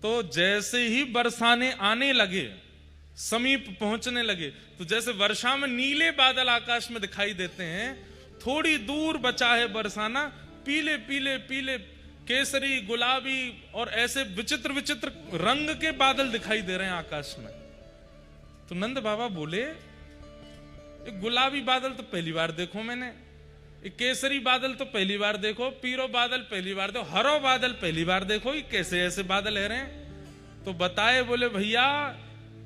Speaker 1: तो जैसे ही बरसाने आने लगे, समीप पहुंचने लगे, तो जैसे वर्षा में नीले बादल आकाश में दिखाई देते हैं, थोड़ी दूर बचा है बरसाना, पीले पीले पीले केसरी गुलाबी और ऐसे विचित्र विचित्र रंग के बादल दिखाई दे रहे हैं आकाश में। तो नंद बाबा बोले एक गुलाबी बादल तो पहली बार देखो मैंने, एक केसरी बादल तो पहली बार देखो, पीरो बादल पहली बार देखो, हरो बादल पहली बार देखो, ये कैसे ऐसे बादल है रहे हैं। तो बताए, बोले भैया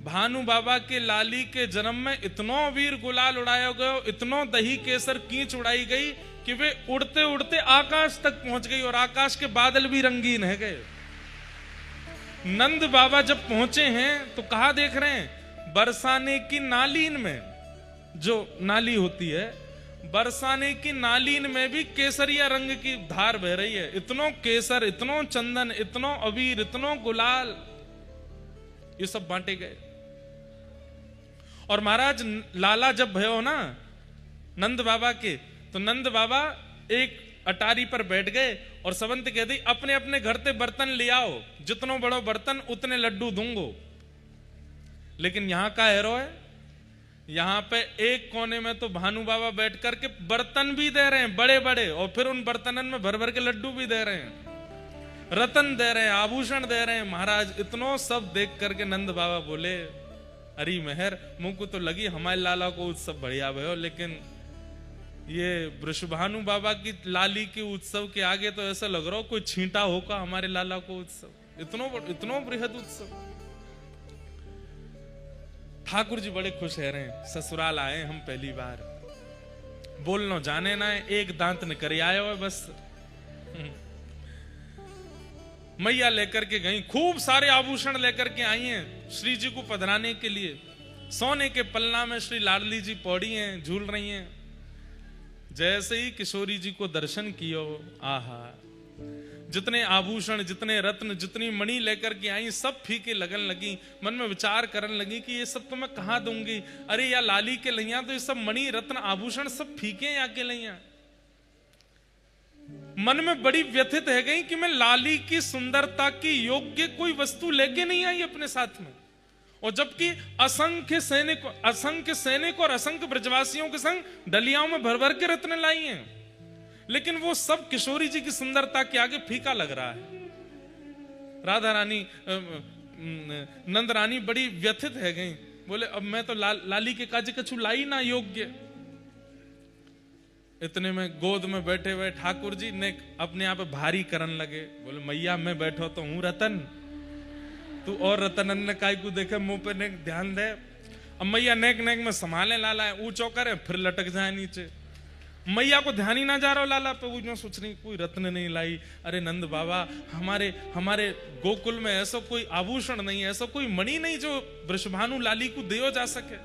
Speaker 1: भानु बाबा के लाली के जन्म में इतनो वीर गुलाल उड़ाया गया, इतनो दही केसर कीच उड़ाई गई कि वे उड़ते उड़ते आकाश तक पहुंच गई, और आकाश के बादल भी रंगीन है गए। नंद बाबा जब पहुंचे हैं तो कहा देख रहे हैं, बरसाने की नालीन में, जो नाली होती है, बरसाने की नालीन में भी केसरिया रंग की धार बह रही है। इतनो केसर, इतनो चंदन, इतनो अबीर, इतनो गुलाल, ये सब बांटे गए। और महाराज लाला जब भयो ना नंद बाबा के, तो नंद बाबा एक अटारी पर बैठ गए और सवंत कह दी, अपने अपने घर से बर्तन ले आओ, जितनो बड़ो बर्तन उतने लड्डू दूंगो। लेकिन यहां का हैरो है, यहां पे एक कोने में तो भानु बाबा बैठ करके बर्तन भी दे रहे हैं बड़े बड़े, और फिर उन बर्तनन में भर भर के लड्डू भी दे रहे हैं, रतन दे रहे हैं, आभूषण दे रहे हैं। महाराज इतनो सब देख करके नंद बाबा बोले, अरे मेहर मुंह को तो लगी हमारे लाला को उत्सव बढ़िया भयो, लेकिन ये वृषभानु बाबा की लाली के उत्सव के आगे तो ऐसा लग रहा हो कोई छींटा होगा हमारे लाला को उत्सव, इतनो बृहद उत्सव। ठाकुर जी बड़े खुश है रहे हैं, ससुराल आए हम पहली बार, बोलनो जाने ना है, एक दांत निकल आए हो बस। मैया लेकर के गई, खूब सारे आभूषण लेकर के आई हैं श्री जी को पधराने के लिए। सोने के पलना में श्री लाडली जी पौड़ी हैं, झूल रही हैं। जैसे ही किशोरी जी को दर्शन कियो, आहा, जितने आभूषण, जितने रत्न, जितनी मणि लेकर के आई, सब फीके लगन लगी। मन में विचार करने लगी कि ये सब तो मैं कहां दूंगी, अरे या लाली के लैया तो ये सब मणि रत्न आभूषण सब फीके या के लैया। मन में बड़ी व्यथित है गई कि मैं लाली की सुंदरता की योग्य कोई वस्तु लेके नहीं आई अपने साथ में, और जबकि असंख्य सैनिक और असंख्य ब्रजवासियों के संग डलियाओं में भर भर के रत्न लाई हैं, लेकिन वो सब किशोरी जी की सुंदरता के आगे फीका लग रहा है। राधा रानी, नंद रानी बड़ी व्यथित है गई, बोले अब मैं तो लाली के काज कछु लाई ना योग्य। इतने में गोद में बैठे हुए ठाकुर जी ने अपने आप भारी करन लगे, बोले मैया मैं बैठो तो हूं रतन, तू और रतनन ने काय को देखे मुंह पे नेक ध्यान दे। अब मैया नेक नेक में संभाले लाला है, ऊंचो करे फिर लटक जाए नीचे। मैया को ध्यान ही ना जा रहा हो लाला पे, वो जो सोच रही कोई रत्न नहीं लाई, अरे नंद बाबा हमारे हमारे गोकुल में ऐसा कोई आभूषण नहीं है, ऐसा कोई मणि नहीं जो वृषभानु लाली को दियो जा सके।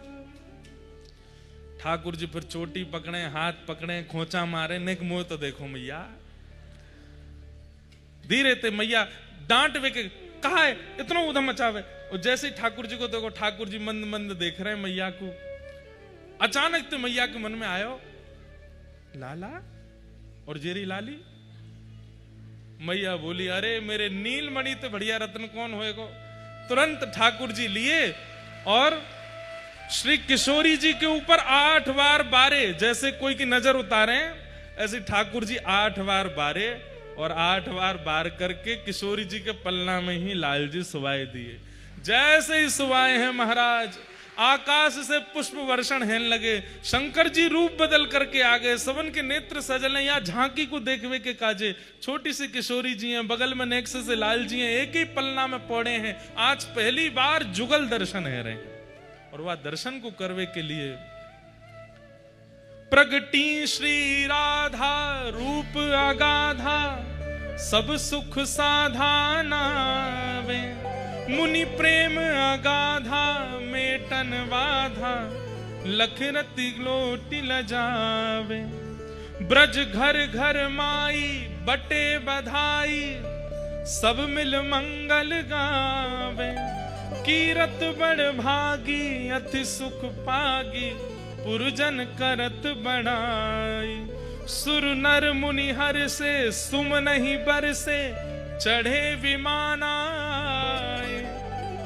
Speaker 1: ठाकुर जी फिर चोटी पकड़े, हाथ पकड़े, खोचा मारे, नेक मोह तो देखो मैया। धीरे ते मैया डांट वे के कहा है इतना उधम मचावे। और जैसे ही ठाकुर जी को देखो, ठाकुर जी मंद मंद देख रहे हैं मैया को। अचानक तो मैया के मन में आयो लाला और जेरी लाली। मैया बोली अरे मेरे नीलमणि तो बढ़िया रत्न कौन होएगो। तुरंत ठाकुर जी लिए और श्री किशोरी जी के ऊपर 8 बार बारे, जैसे कोई की नजर उतारे ऐसे ठाकुर जी 8 बार बारे और 8 बार बार करके किशोरी जी के पलना में ही लाल जी सुवाए दिए। जैसे ही सुवाए हैं महाराज, आकाश से पुष्प वर्षण हेन लगे, शंकर जी रूप बदल करके आ गए, सबन के नेत्र सजल हैं। या झांकी को देखवे के काजे छोटी सी किशोरी जी हैं, बगल में नेक्स से लाल जी हैं, एक ही पलना में पड़े हैं। आज पहली बार जुगल दर्शन है रहे और वह दर्शन को करवे के लिए प्रगटी श्री राधा रूप अगाधा, सब सुख साधाना वे, मुनि प्रेम अगाधा मेटन बाधा, लखरति ग्लोटी लजावे। ब्रज घर घर माई बटे बधाई, सब मिल मंगल गावे। कीरत बड़ भागी अति सुख पागी, पुरजन करत बढ़ाई। सुर नर मुनि हर से सुम नहीं बरसे, चढ़े विमान आए।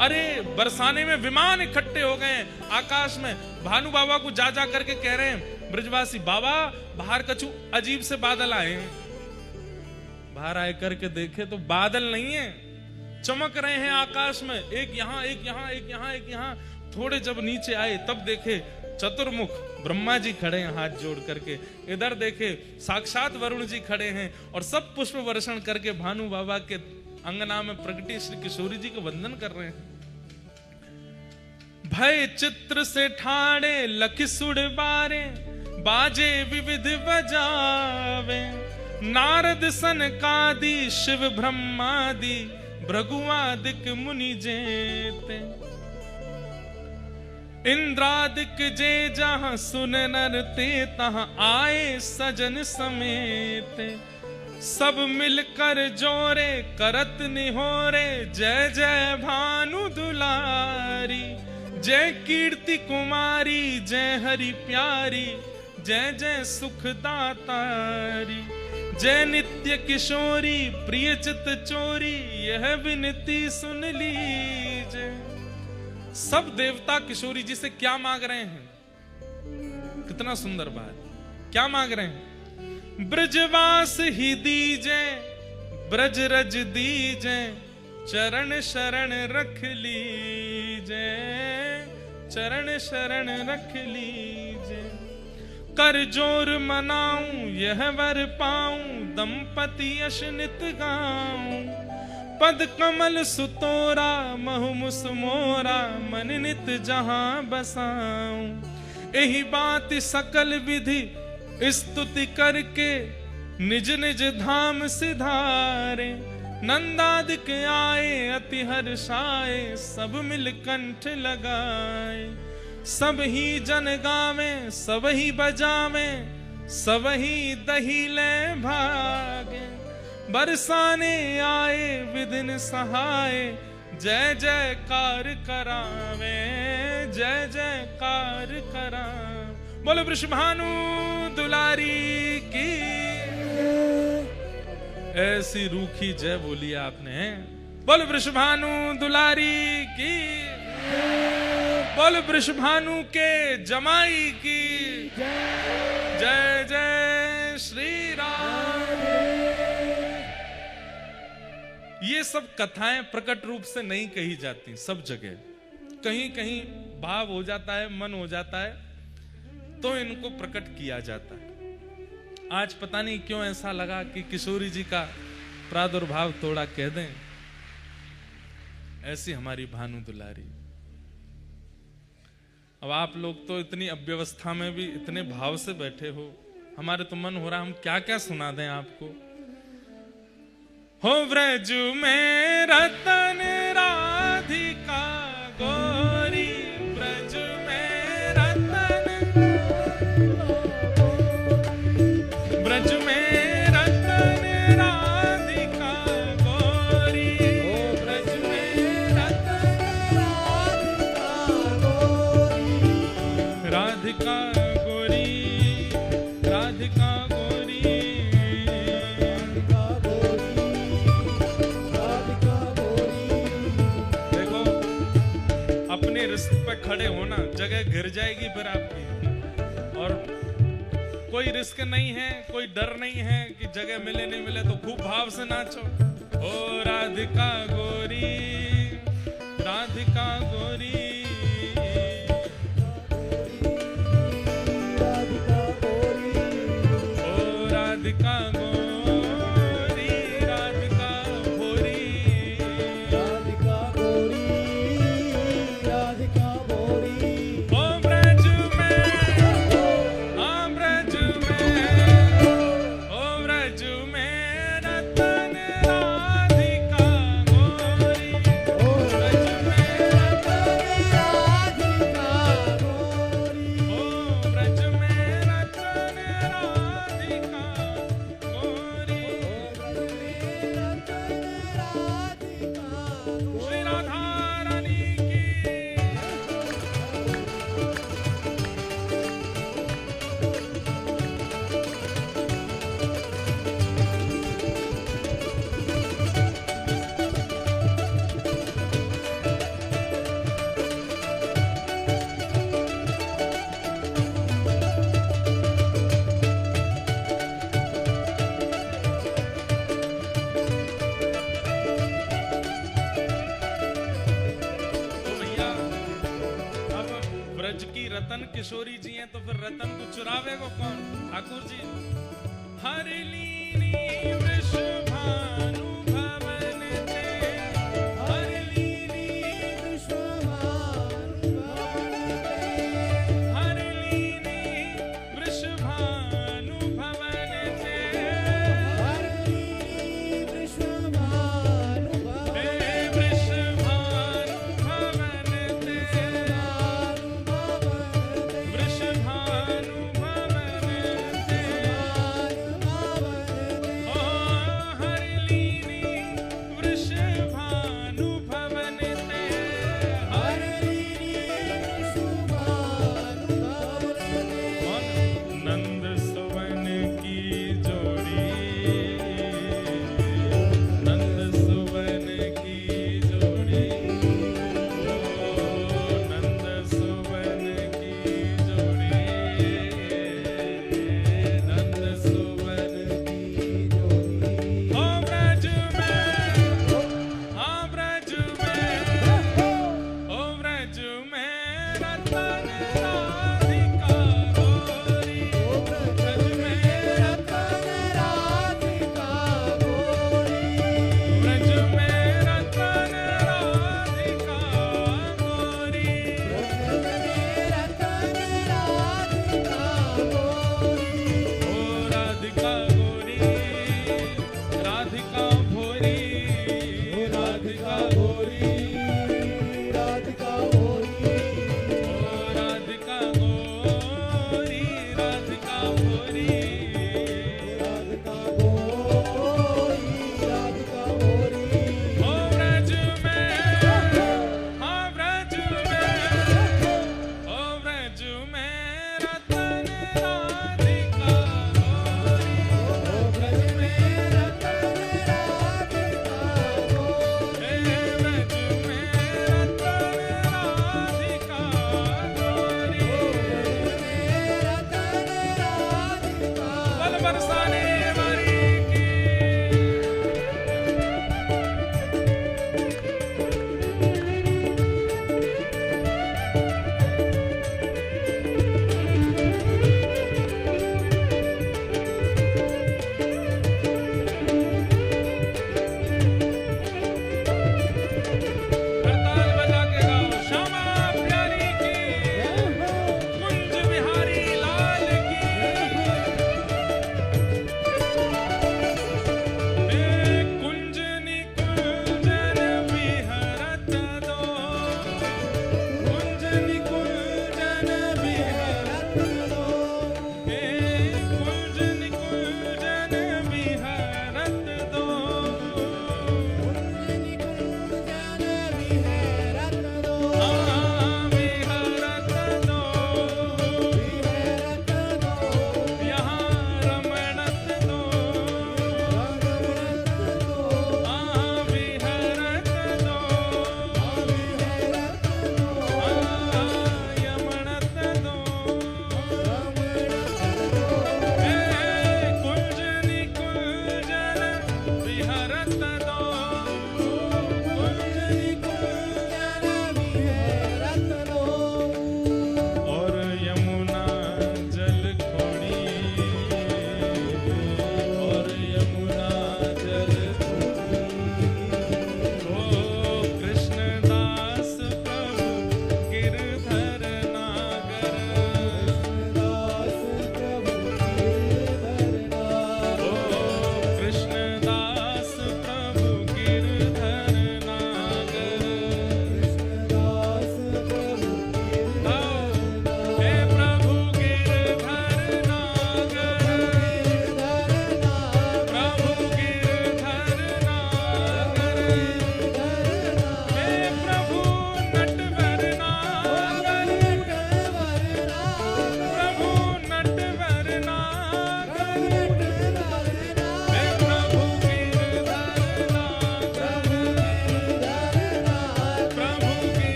Speaker 1: अरे बरसाने में विमान इकट्ठे हो गए आकाश में। भानु बाबा को जा जा करके कह रहे हैं ब्रजवासी, बाबा बाहर कछु अजीब से बादल आए हैं। बाहर आए करके देखे तो बादल नहीं है, चमक रहे हैं आकाश में, एक यहाँ एक यहाँ एक यहाँ एक यहाँ। थोड़े जब नीचे आए तब देखे चतुर्मुख ब्रह्मा जी खड़े हैं हाथ जोड़ करके, इधर देखे साक्षात वरुण जी खड़े हैं और सब पुष्प वर्षण करके भानु बाबा के अंगना में प्रगटी श्री किशोरी जी को वंदन कर रहे हैं। भय चित्र से ठाड़े लखि सुड़ बारे, बाजे विविध बजावे। नारद सनकादि शिव ब्रह्मादि, भृगुआदिक मुनि जेते। इंद्रादिक जे जहां सुन नर ते, तहां आए सजन समेत। सब मिलकर जोरे करत निहोरे, जय जय भानु दुलारी। जय कीर्ति कुमारी जय हरि प्यारी, जय जय सुखदातारी। जय नित्य किशोरी प्रिय चित चोरी, यह विनती सुन लीजिए। सब देवता किशोरी जी से क्या मांग रहे हैं? कितना सुंदर बात, क्या मांग रहे हैं? ब्रजवास ही दीजे, ब्रज रज दीजे, चरण शरण रख लीजे, चरण शरण रख लीजे। कर जोर मनाऊं यह वर पाऊं, दंपति यश नित गाऊं। पद कमल सुतोरा महु मुस मोरा, मन नित जहां बसाऊं। यही बात सकल विधि स्तुति करके, निज निज धाम सिधारे। नंदादिक आए अति हर्षाए, सब मिल कंठ लगाए। सब ही जन गावे सब ही बजावे, सब ही दही ले भागे। बरसाने आए विधिन सहाय, जय जयकार करावे, जय जयकार करावे। बोलो वृषभानु दुलारी की। ऐसी रूखी जय बोली आपने। बोलो वृषभानु दुलारी की। बोलो वृषभानु के जमाई की जय जय श्री राम। ये सब कथाएं प्रकट रूप से नहीं कही जाती, सब जगह कहीं कहीं भाव हो जाता है, मन हो जाता है तो इनको प्रकट किया जाता है। आज पता नहीं क्यों ऐसा लगा कि किशोरी जी का प्रादुर्भाव थोड़ा कह दें। ऐसी हमारी भानु दुलारी। अब आप लोग तो इतनी अव्यवस्था में भी इतने भाव से बैठे हो, हमारे तो मन हो रहा हम क्या क्या सुना दें आपको। हो व्रज में रतन राधिका गोरी, व्रज में रतन, व्रज में रतन राधिका गोरी, व्रज में रतन राधिका गोरी, राधिका गोरी, रिस्क पे खड़े होना, जगह घिर जाएगी फिर आपकी। और कोई रिस्क नहीं है, कोई डर नहीं है कि जगह मिले नहीं मिले, तो खूब भाव से नाचो। ओ राधिका गोरी, राधिका गोरी, ओ राधिका गोरी, किशोरी जी हैं तो फिर रतन को चुरावे को कौन? ठाकुर जी। हरलीनी वृषभानु भवन ते, हरलीनी वृषभानु भवन ते, हरलीनी वृषभानु भवन ते, हरलीनी वृषभानु भवन ते, वृषभानु भवन ते, वृषभानु भवन ते, ओ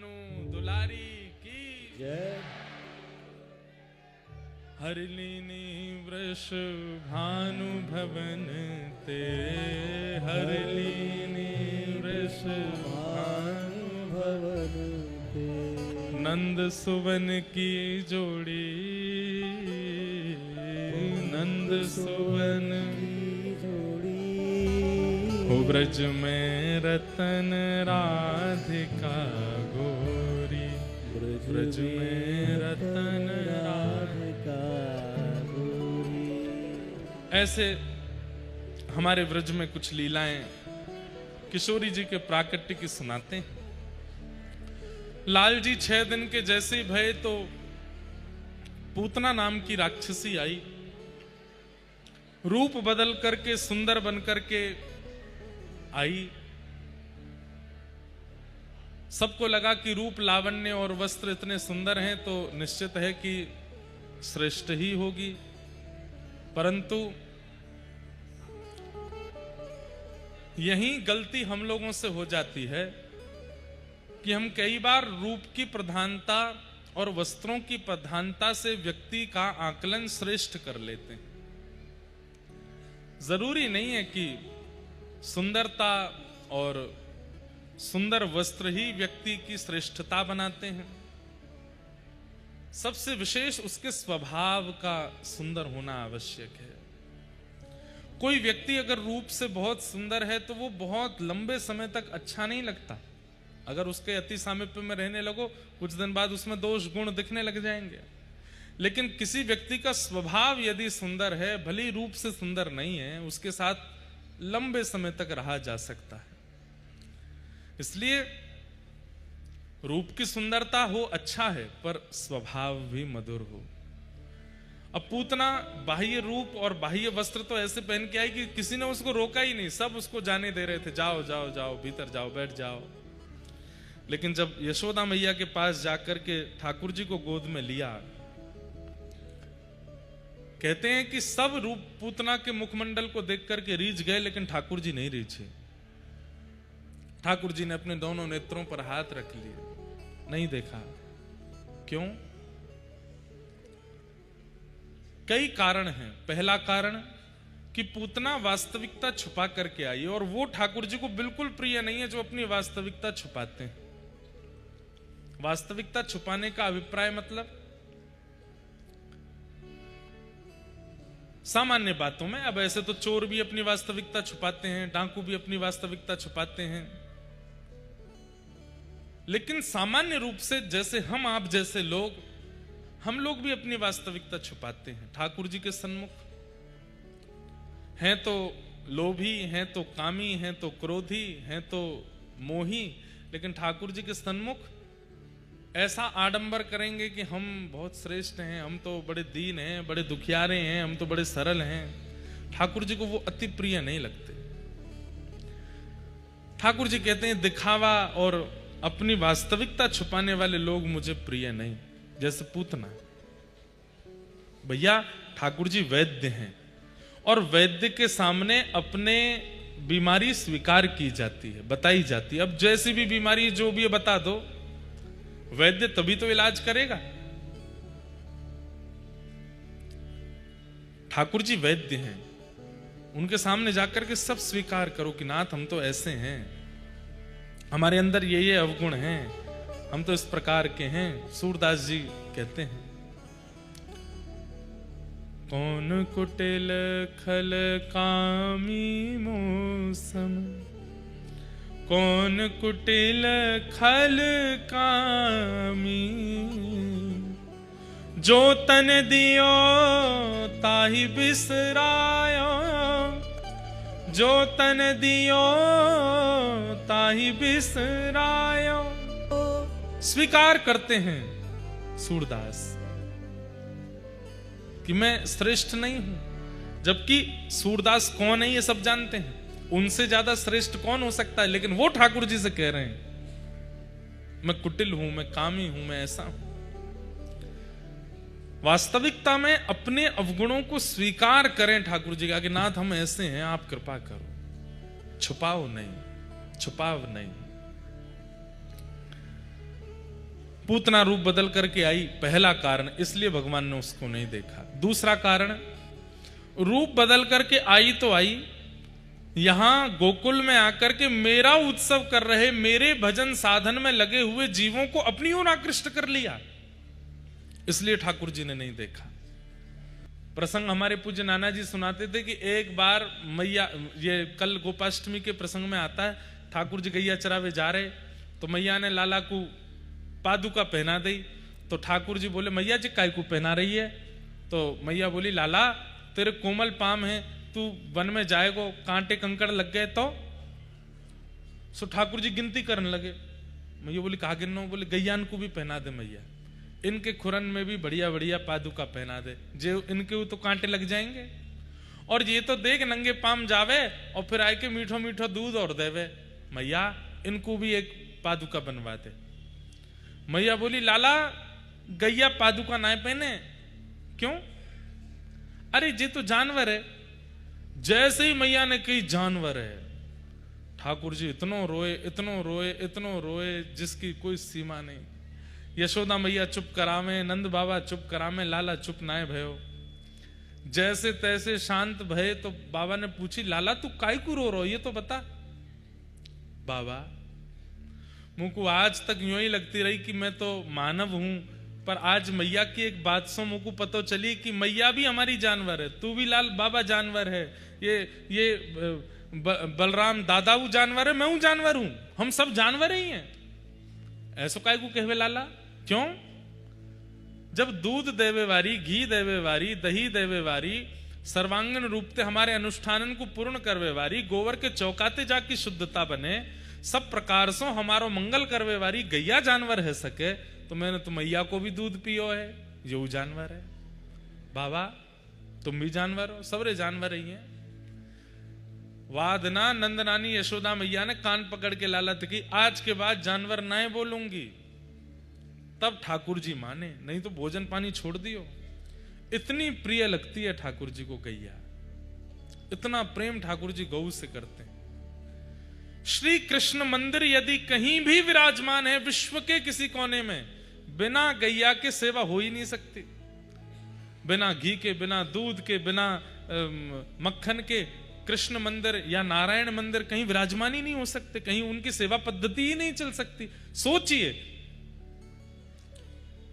Speaker 1: भानु दुलारी की
Speaker 2: जय।
Speaker 1: हरलीनी वृष भानु भवन ते, हरलीनी वृष भानु
Speaker 2: भवन ते,
Speaker 1: नंद सुवन की जोड़ी, नंद सुवन
Speaker 2: की जोड़ी,
Speaker 1: हो ब्रज में रतन राधिका गोरी, ब्रज में रतन
Speaker 2: राधिका गोरी।
Speaker 1: ऐसे हमारे ब्रज में कुछ लीलाएं किशोरी जी के प्राकट्य की सुनाते हैं। लाल जी 6 दिन के जैसे ही भये तो पूतना नाम की राक्षसी आई, रूप बदल करके सुंदर बन करके आई। सबको लगा कि रूप लावण्य और वस्त्र इतने सुंदर हैं तो निश्चित है कि श्रेष्ठ ही होगी, परंतु यही गलती हम लोगों से हो जाती है कि हम कई बार रूप की प्रधानता और वस्त्रों की प्रधानता से व्यक्ति का आकलन श्रेष्ठ कर लेते हैं। जरूरी नहीं है कि सुंदरता और सुंदर वस्त्र ही व्यक्ति की श्रेष्ठता बनाते हैं। सबसे विशेष उसके स्वभाव का सुंदर होना आवश्यक है। कोई व्यक्ति अगर रूप से बहुत सुंदर है तो वो बहुत लंबे समय तक अच्छा नहीं लगता। अगर उसके अति सामीप्य में रहने लगो, कुछ दिन बाद उसमें दोष गुण दिखने लग जाएंगे। लेकिन किसी व्यक्ति का स्वभाव यदि सुंदर है, भले ही रूप से सुंदर नहीं है, उसके साथ लंबे समय तक रहा जा सकता है। इसलिए रूप की सुंदरता हो अच्छा है, पर स्वभाव भी मधुर हो। अब पूतना बाह्य रूप और बाह्य वस्त्र तो ऐसे पहन के आई कि किसी ने उसको रोका ही नहीं, सब उसको जाने दे रहे थे, जाओ जाओ जाओ, भीतर जाओ, बैठ जाओ। लेकिन जब यशोदा मैया के पास जाकर के ठाकुर जी को गोद में लिया, कहते हैं कि सब रूप पूतना के मुखमंडल को देख करके रीझ गए, लेकिन ठाकुर जी नहीं रीझे। ठाकुर जी ने अपने दोनों नेत्रों पर हाथ रख लिए, नहीं देखा। क्यों? कई कारण हैं। पहला कारण कि पूतना वास्तविकता छुपा करके आई, और वो ठाकुर जी को बिल्कुल प्रिय नहीं है जो अपनी वास्तविकता छुपाते हैं। वास्तविकता छुपाने का अभिप्राय मतलब सामान्य बातों में, अब ऐसे तो चोर भी अपनी वास्तविकता छुपाते हैं, डाकू भी अपनी वास्तविकता छुपाते हैं, लेकिन सामान्य रूप से जैसे हम आप जैसे लोग, हम लोग भी अपनी वास्तविकता छुपाते हैं। ठाकुर जी के सन्मुख हैं तो लोभी, हैं तो कामी, हैं तो क्रोधी, हैं तो मोही, लेकिन ठाकुर जी के सन्मुख ऐसा आडंबर करेंगे कि हम बहुत श्रेष्ठ हैं, हम तो बड़े दीन हैं, बड़े दुखियारे हैं, हम तो बड़े सरल हैं। ठाकुर जी को वो अति प्रिय नहीं लगते। ठाकुर जी कहते हैं दिखावा और अपनी वास्तविकता छुपाने वाले लोग मुझे प्रिय नहीं। जैसे पूतना, भैया ठाकुर जी वैद्य हैं और वैद्य के सामने अपने बीमारी स्वीकार की जाती है, बताई जाती है। अब जैसी भी बीमारी जो भी बता दो, वैद्य तभी तो इलाज करेगा। ठाकुर जी वैद्य हैं, उनके सामने जाकर के सब स्वीकार करो कि नाथ हम तो ऐसे हैं, हमारे अंदर ये अवगुण हैं, हम तो इस प्रकार के हैं। सूरदास जी कहते हैं, कौन कुटिल खल कामी मौसम, कौन कुटिल खल कामी, जो तन दियो ताहि बिसरायो, जो तन दियो ताहि बिसरायो। स्वीकार करते हैं सूरदास कि मैं श्रेष्ठ नहीं हूं, जबकि सूरदास कौन है ये सब जानते हैं, उनसे ज्यादा श्रेष्ठ कौन हो सकता है। लेकिन वो ठाकुर जी से कह रहे हैं मैं कुटिल हूं, मैं कामी हूं, मैं ऐसा हूं। वास्तविकता में अपने अवगुणों को स्वीकार करें ठाकुर जी का कि नाथ हम ऐसे हैं, आप कृपा करो, छुपाओ नहीं, छुपाव नहीं। पूतना रूप बदल करके आई, पहला कारण, इसलिए भगवान ने उसको नहीं देखा। दूसरा कारण, रूप बदल करके आई तो आई, यहां गोकुल में आकर के मेरा उत्सव कर रहे, मेरे भजन साधन में लगे हुए जीवों को अपनी ओर आकृष्ट कर लिया, इसलिए ठाकुर जी ने नहीं देखा। प्रसंग हमारे पूज्य नाना जी सुनाते थे कि एक बार मैया, ये कल गोपाष्टमी के प्रसंग में आता है, ठाकुर जी गैया चरावे जा रहे, तो मैया ने लाला को पादुका पहना दी। तो ठाकुर जी बोले, मैया जी काय को पहना रही है? तो मैया बोली, लाला तेरे कोमल पाम है, तू वन में जाएगो, कांटे कंकड़ लग गए तो। सो ठाकुर जी गिनती करने लगे। मैया बोली, कहा गिनो? बोले, गैयान को भी पहना दे मैया, इनके खुरन में भी बढ़िया बढ़िया पादुका पहना दे, जो इनके तो कांटे लग जाएंगे, और ये तो देख नंगे पाम जावे और फिर आए के मीठो मीठो दूध और देवे, मैया इनको भी एक पादुका बनवा दे। मैया बोली, लाला गैया पादुका ना पहने, क्यों? अरे ये तो जानवर है। जैसे ही मैया ने कही जानवर है, ठाकुर जी इतनो रोए, इतनो रोए, इतनो रोए, जिसकी कोई सीमा नहीं। यशोदा मैया चुप करावे, नंद बाबा चुप करावे, लाला चुप नाय भयो। जैसे तैसे शांत भये तो बाबा ने पूछी, लाला तू काय को रो रहो, ये तो बता। बाबा मुझको आज तक यूं ही लगती रही कि मैं तो मानव हूं, पर आज मैया की एक बात से मुझको पता चली कि मैया भी हमारी जानवर है, तू भी लाल बाबा जानवर है, ये बलराम दादाऊ जानवर है, मैं हूं जानवर हूं, हम सब जानवर ही हैं। ऐसो काय को कहवे लाला? क्यों? जब दूध देवे वारी, घी देवे वारी, दही देवे वारी, सर्वांगन रूपते हमारे अनुष्ठानन को पूर्ण करवे वारी, गोबर के चौकाते जाकी शुद्धता बने, सब प्रकार से हमारो मंगल करवे वारी गैया जानवर है सके, तो मैंने तो मैया को भी दूध पियो है, ये जानवर है। बाबा तुम भी जानवर हो, सबरे जानवर ही हैं। वादना नंदनानी यशोदा मैया ने कान पकड़ के लालत की, आज के बाद जानवर ना बोलूंगी। तब ठाकुर जी माने, नहीं तो भोजन पानी छोड़ दियो। इतनी प्रिय लगती है ठाकुर जी को गैया, इतना प्रेम ठाकुर जी गौ से करते हैं। श्री कृष्ण मंदिर यदि कहीं भी विराजमान है विश्व के किसी कोने में, बिना गैया के सेवा हो ही नहीं सकती। बिना घी के, बिना दूध के, बिना मक्खन के कृष्ण मंदिर या नारायण मंदिर कहीं विराजमान ही नहीं हो सकते, कहीं उनकी सेवा पद्धति ही नहीं चल सकती। सोचिए,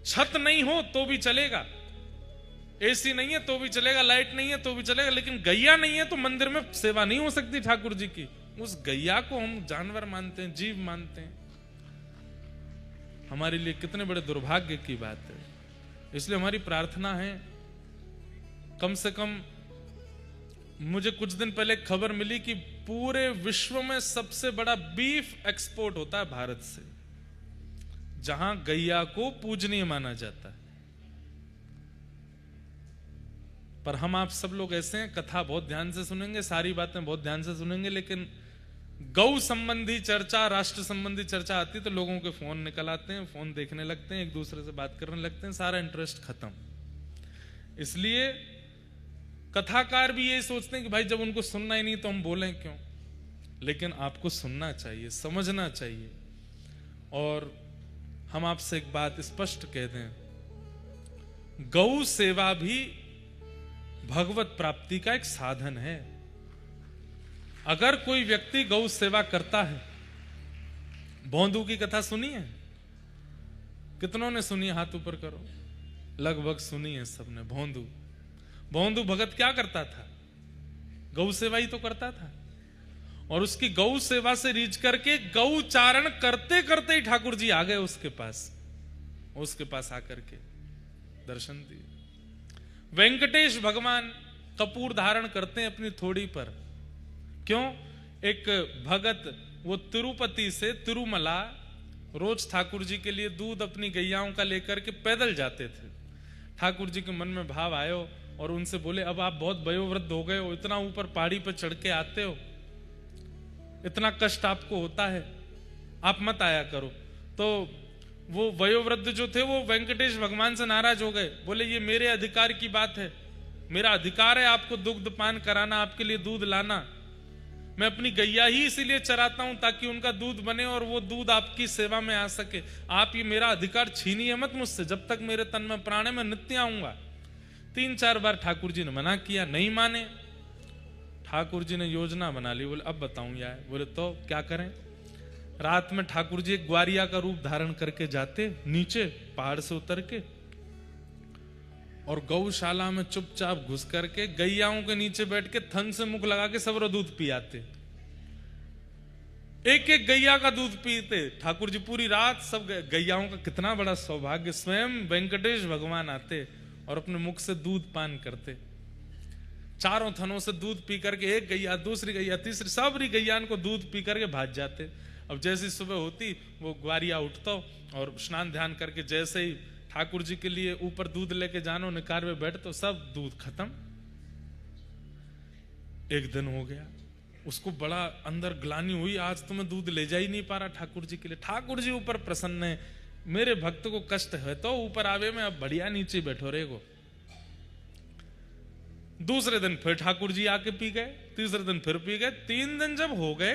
Speaker 1: छत नहीं हो तो भी चलेगा, एसी नहीं है तो भी चलेगा, लाइट नहीं है तो भी चलेगा, लेकिन गैया नहीं है तो मंदिर में सेवा नहीं हो सकती ठाकुर जी की। उस गैया को हम जानवर मानते हैं, जीव मानते हैं। हमारे लिए कितने बड़े दुर्भाग्य की बात है। इसलिए हमारी प्रार्थना है, कम से कम मुझे कुछ दिन पहले खबर मिली कि पूरे विश्व में सबसे बड़ा बीफ एक्सपोर्ट होता है भारत से, जहां गैया को पूजनीय माना जाता है। पर हम आप सब लोग ऐसे हैं, कथा बहुत ध्यान से सुनेंगे, सारी बातें बहुत ध्यान से सुनेंगे, लेकिन गौ संबंधी चर्चा, राष्ट्र संबंधी चर्चा आती तो लोगों के फोन निकल आते हैं, फोन देखने लगते हैं, एक दूसरे से बात करने लगते हैं, सारा इंटरेस्ट खत्म। इसलिए कथाकार भी ये सोचते हैं कि भाई जब उनको सुनना ही नहीं तो हम बोलें क्यों। लेकिन आपको सुनना चाहिए, समझना चाहिए। और हम आपसे एक बात स्पष्ट कह दें, गौ सेवा भी भगवत प्राप्ति का एक साधन है। अगर कोई व्यक्ति गौ सेवा करता है, भोंदू की कथा सुनी है? कितनों ने सुनी? हाथ ऊपर करो। लगभग सुनी है सबने। भोंदू भगत क्या करता था? गौ सेवा ही तो करता था। और उसकी गौ सेवा से रीझ करके गौ चारण करते करते ही ठाकुर जी आ गए उसके पास आकर के दर्शन दिए। वेंकटेश भगवान कपूर धारण करते हैं अपनी थोड़ी पर। क्यों? एक भगत वो तिरुपति से तिरुमला रोज ठाकुर जी के लिए दूध अपनी गैयाओं का लेकर के पैदल जाते थे। ठाकुर जी के मन में भाव आयो और उनसे बोले, अब आप बहुत वयोवृद्ध हो गए हो, इतना ऊपर पहाड़ी पर चढ़ के आते हो, इतना कष्ट आपको होता है, आप मत आया करो। तो वो वयोवृद्ध जो थे वो वेंकटेश भगवान से नाराज हो गए, बोले ये मेरे अधिकार की बात है, मेरा अधिकार है आपको दुग्ध पान कराना, आपके लिए दूध लाना। मैं अपनी गैया ही इसीलिए चराता हूं ताकि उनका दूध बने और वो दूध आपकी सेवा में आ सके। आप ये मेरा अधिकार छीनिए मत मुझसे, जब तक मेरे तन में प्राण है मैं नित्य आऊंगा। 3-4 बार ठाकुर जी ने मना किया, नहीं माने। ठाकुर जी ने योजना बना ली, बोले अब बताऊं यार। बोले तो क्या करें। रात में ठाकुर जी एक ग्वारिया का रूप धारण करके जाते नीचे पहाड़ से उतर के, और गौशाला में चुपचाप घुस करके गैयाओं के नीचे बैठ के थन से मुख लगा के सबरो दूध पियाते। एक एक गैया का दूध पीते ठाकुर जी पूरी रात। सब गैयाओं का कितना बड़ा सौभाग्य, स्वयं वेंकटेश भगवान आते और अपने मुख से दूध पान करते। चारों थनों से दूध पी करके एक गैया, दूसरी गैया, तीसरी, सबरी गैयान को दूध पी करके भाग जाते। अब जैसी सुबह होती वो ग्वारिया उठता और स्नान ध्यान करके जैसे ही ठाकुर जी के लिए ऊपर दूध लेके जानो निकार में बैठ तो सब दूध खत्म। एक दिन हो गया, उसको बड़ा अंदर ग्लानि हुई, आज तो मैं दूध ले जा ही नहीं पा रहा ठाकुर जी के लिए। ठाकुर जी ऊपर प्रसन्न है, मेरे भक्त को कष्ट है तो ऊपर आवे में, अब बढ़िया नीचे बैठो रहेगो। दूसरे दिन फिर ठाकुर जी आके पी गए, तीसरे दिन फिर पी गए। 3 दिन जब हो गए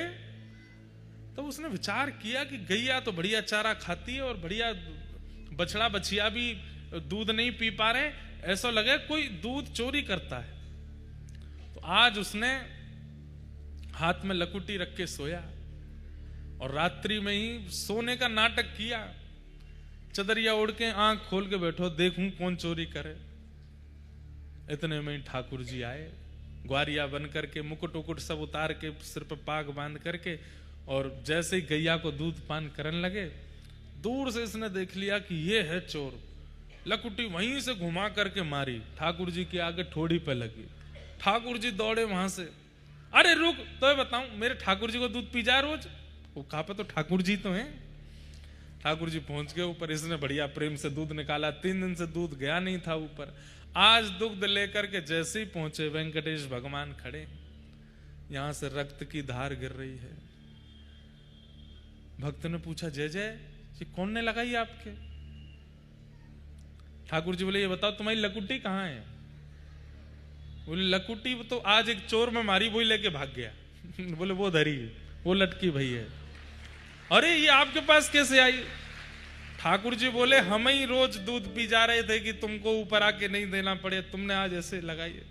Speaker 1: तो उसने विचार किया कि गैया तो बढ़िया चारा खाती है और बढ़िया बछड़ा बछिया भी दूध नहीं पी पा रहे, ऐसा लगे कोई दूध चोरी करता है। तो आज उसने हाथ में लकुटी रख के सोया और रात्रि में ही सोने का नाटक किया। चदरिया ओढ़ के आंख खोल के बैठो, देखूं कौन चोरी करे। इतने में ही ठाकुर जी आए, ग्वारिया बन करके, मुकुट उकुट सब उतार के, सिर पर पाग बांध करके, और जैसे ही गैया को दूध पान करने लगे, दूर से इसने देख लिया कि ये है चोर। लकुटी वहीं से घुमा करके मारी, ठाकुर जी के आगे ठोड़ी पे लगी। ठाकुर जी दौड़े वहां से, अरे रुक, तो बताऊं मेरे ठाकुर जी को दूध पी जाए रोज। वो कहा पे तो ठाकुर जी तो हैं। ठाकुर जी पहुंच गए ऊपर, इसने बढ़िया प्रेम से दूध निकाला। 3 दिन से दूध गया नहीं था ऊपर। आज दुग्ध लेकर के जैसे ही पहुंचे, वेंकटेश भगवान खड़े, यहां से रक्त की धार गिर रही है। भक्त ने पूछा, जय जय, ये कौन ने लगाई आपके? ठाकुर जी बोले, ये बताओ तुम्हारी लकुटी कहां है? बोले लकुटी तो आज एक चोर में मारी, वही लेके भाग गया। बोले वो धरी, वो लटकी भई है। अरे ये आपके पास कैसे आई? ठाकुर जी बोले, हम ही रोज दूध पी जा रहे थे कि तुमको ऊपर आके नहीं देना पड़े, तुमने आज ऐसे लगाई है।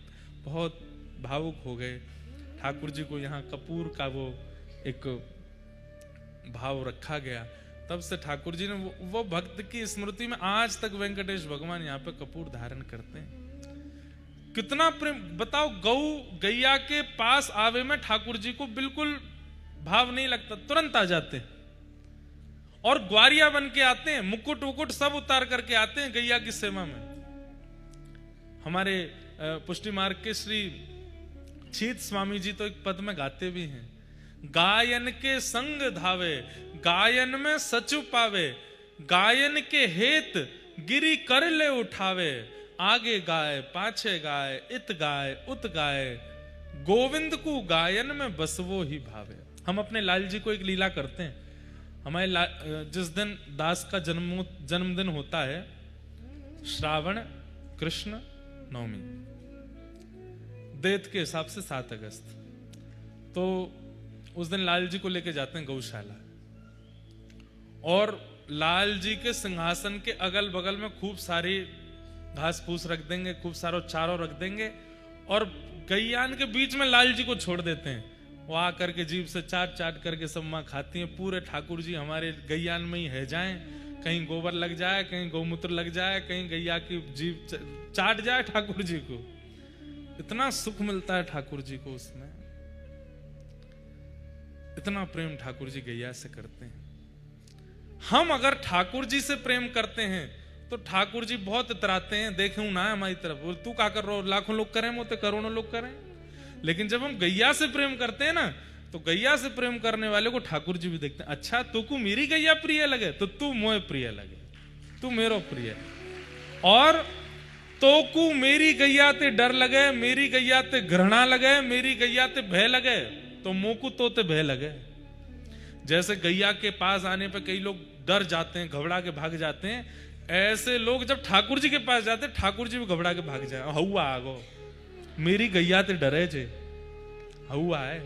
Speaker 1: बहुत भावुक हो गए। ठाकुर जी को यहाँ कपूर का वो एक भाव रखा गया। तब से ठाकुर जी ने वो भक्त की स्मृति में आज तक वेंकटेश भगवान यहाँ पे कपूर धारण करते हैं। कितना प्रेम बताओ। गौ गैया के पास आवे में ठाकुर जी को बिल्कुल भाव नहीं लगता, तुरंत आ जाते हैं। और ग्वारिया बन के आते हैं, मुकुट उकुट सब उतार करके आते हैं गैया की सेवा में। हमारे पुष्टि मार्ग के श्री छीत स्वामी जी तो एक पद में गाते भी हैं, गायन के संग धावे, गायन में सचु पावे, गायन के हेत गिरी कर ले उठावे, आगे गाय पाछे गाय, इत गाय उत गाय, गोविंद को गायन में बस वो ही भावे। हम अपने लाल जी को एक लीला करते हैं। हमारे जिस दिन दास का जन्मदिन होता है, श्रावण कृष्ण नवमी, देत के हिसाब से 7 अगस्त, तो उस दिन लाल जी को लेके जाते हैं गौशाला, और लाल जी के सिंहासन के अगल बगल में खूब सारी घास फूस रख देंगे, खूब सारा चारों रख देंगे, और गैयान के बीच में लाल जी को छोड़ देते हैं। वो आकर के जीभ से चाट चाट करके सब माँ खाती हैं। पूरे ठाकुर जी हमारे गैयान में ही है जाएं, कहीं गोबर लग जाए, कहीं गौमूत्र लग जाए, कहीं गैया की जीभ चाट जाए ठाकुर जी को। इतना सुख मिलता है ठाकुर जी को उसमें, इतना प्रेम ठाकुर जी गैया से करते हैं। हम अगर ठाकुर जी से प्रेम करते हैं तो ठाकुर जी बहुत इतराते हैं, देखे ना हमारी तरफ, बोल तू क्या कर रहा हो, लाखों लोग करें वो तो करोड़ों लोग करें। लेकिन जब हम गैया से प्रेम करते हैं ना, तो गैया से प्रेम करने वाले को ठाकुर जी भी देखते हैं। अच्छा तू को मेरी गैया प्रिय लगे तो तू मोए प्रिय लगे, तू मेरो प्रिय, और तो को मेरी गैया ते डर लगे, मेरी गैया ते घृणा लगे, मेरी गैया ते भय लगे, तो मोकू तो ते भय लगे। जैसे गैया के पास आने पर कई लोग डर जाते हैं, घबरा के भाग जाते हैं, ऐसे लोग जब ठाकुर जी के पास जाते हैं, ठाकुर जी भी घबरा के भाग जाए। हवा आगो मेरी गैया ते डरे जे, हवा है।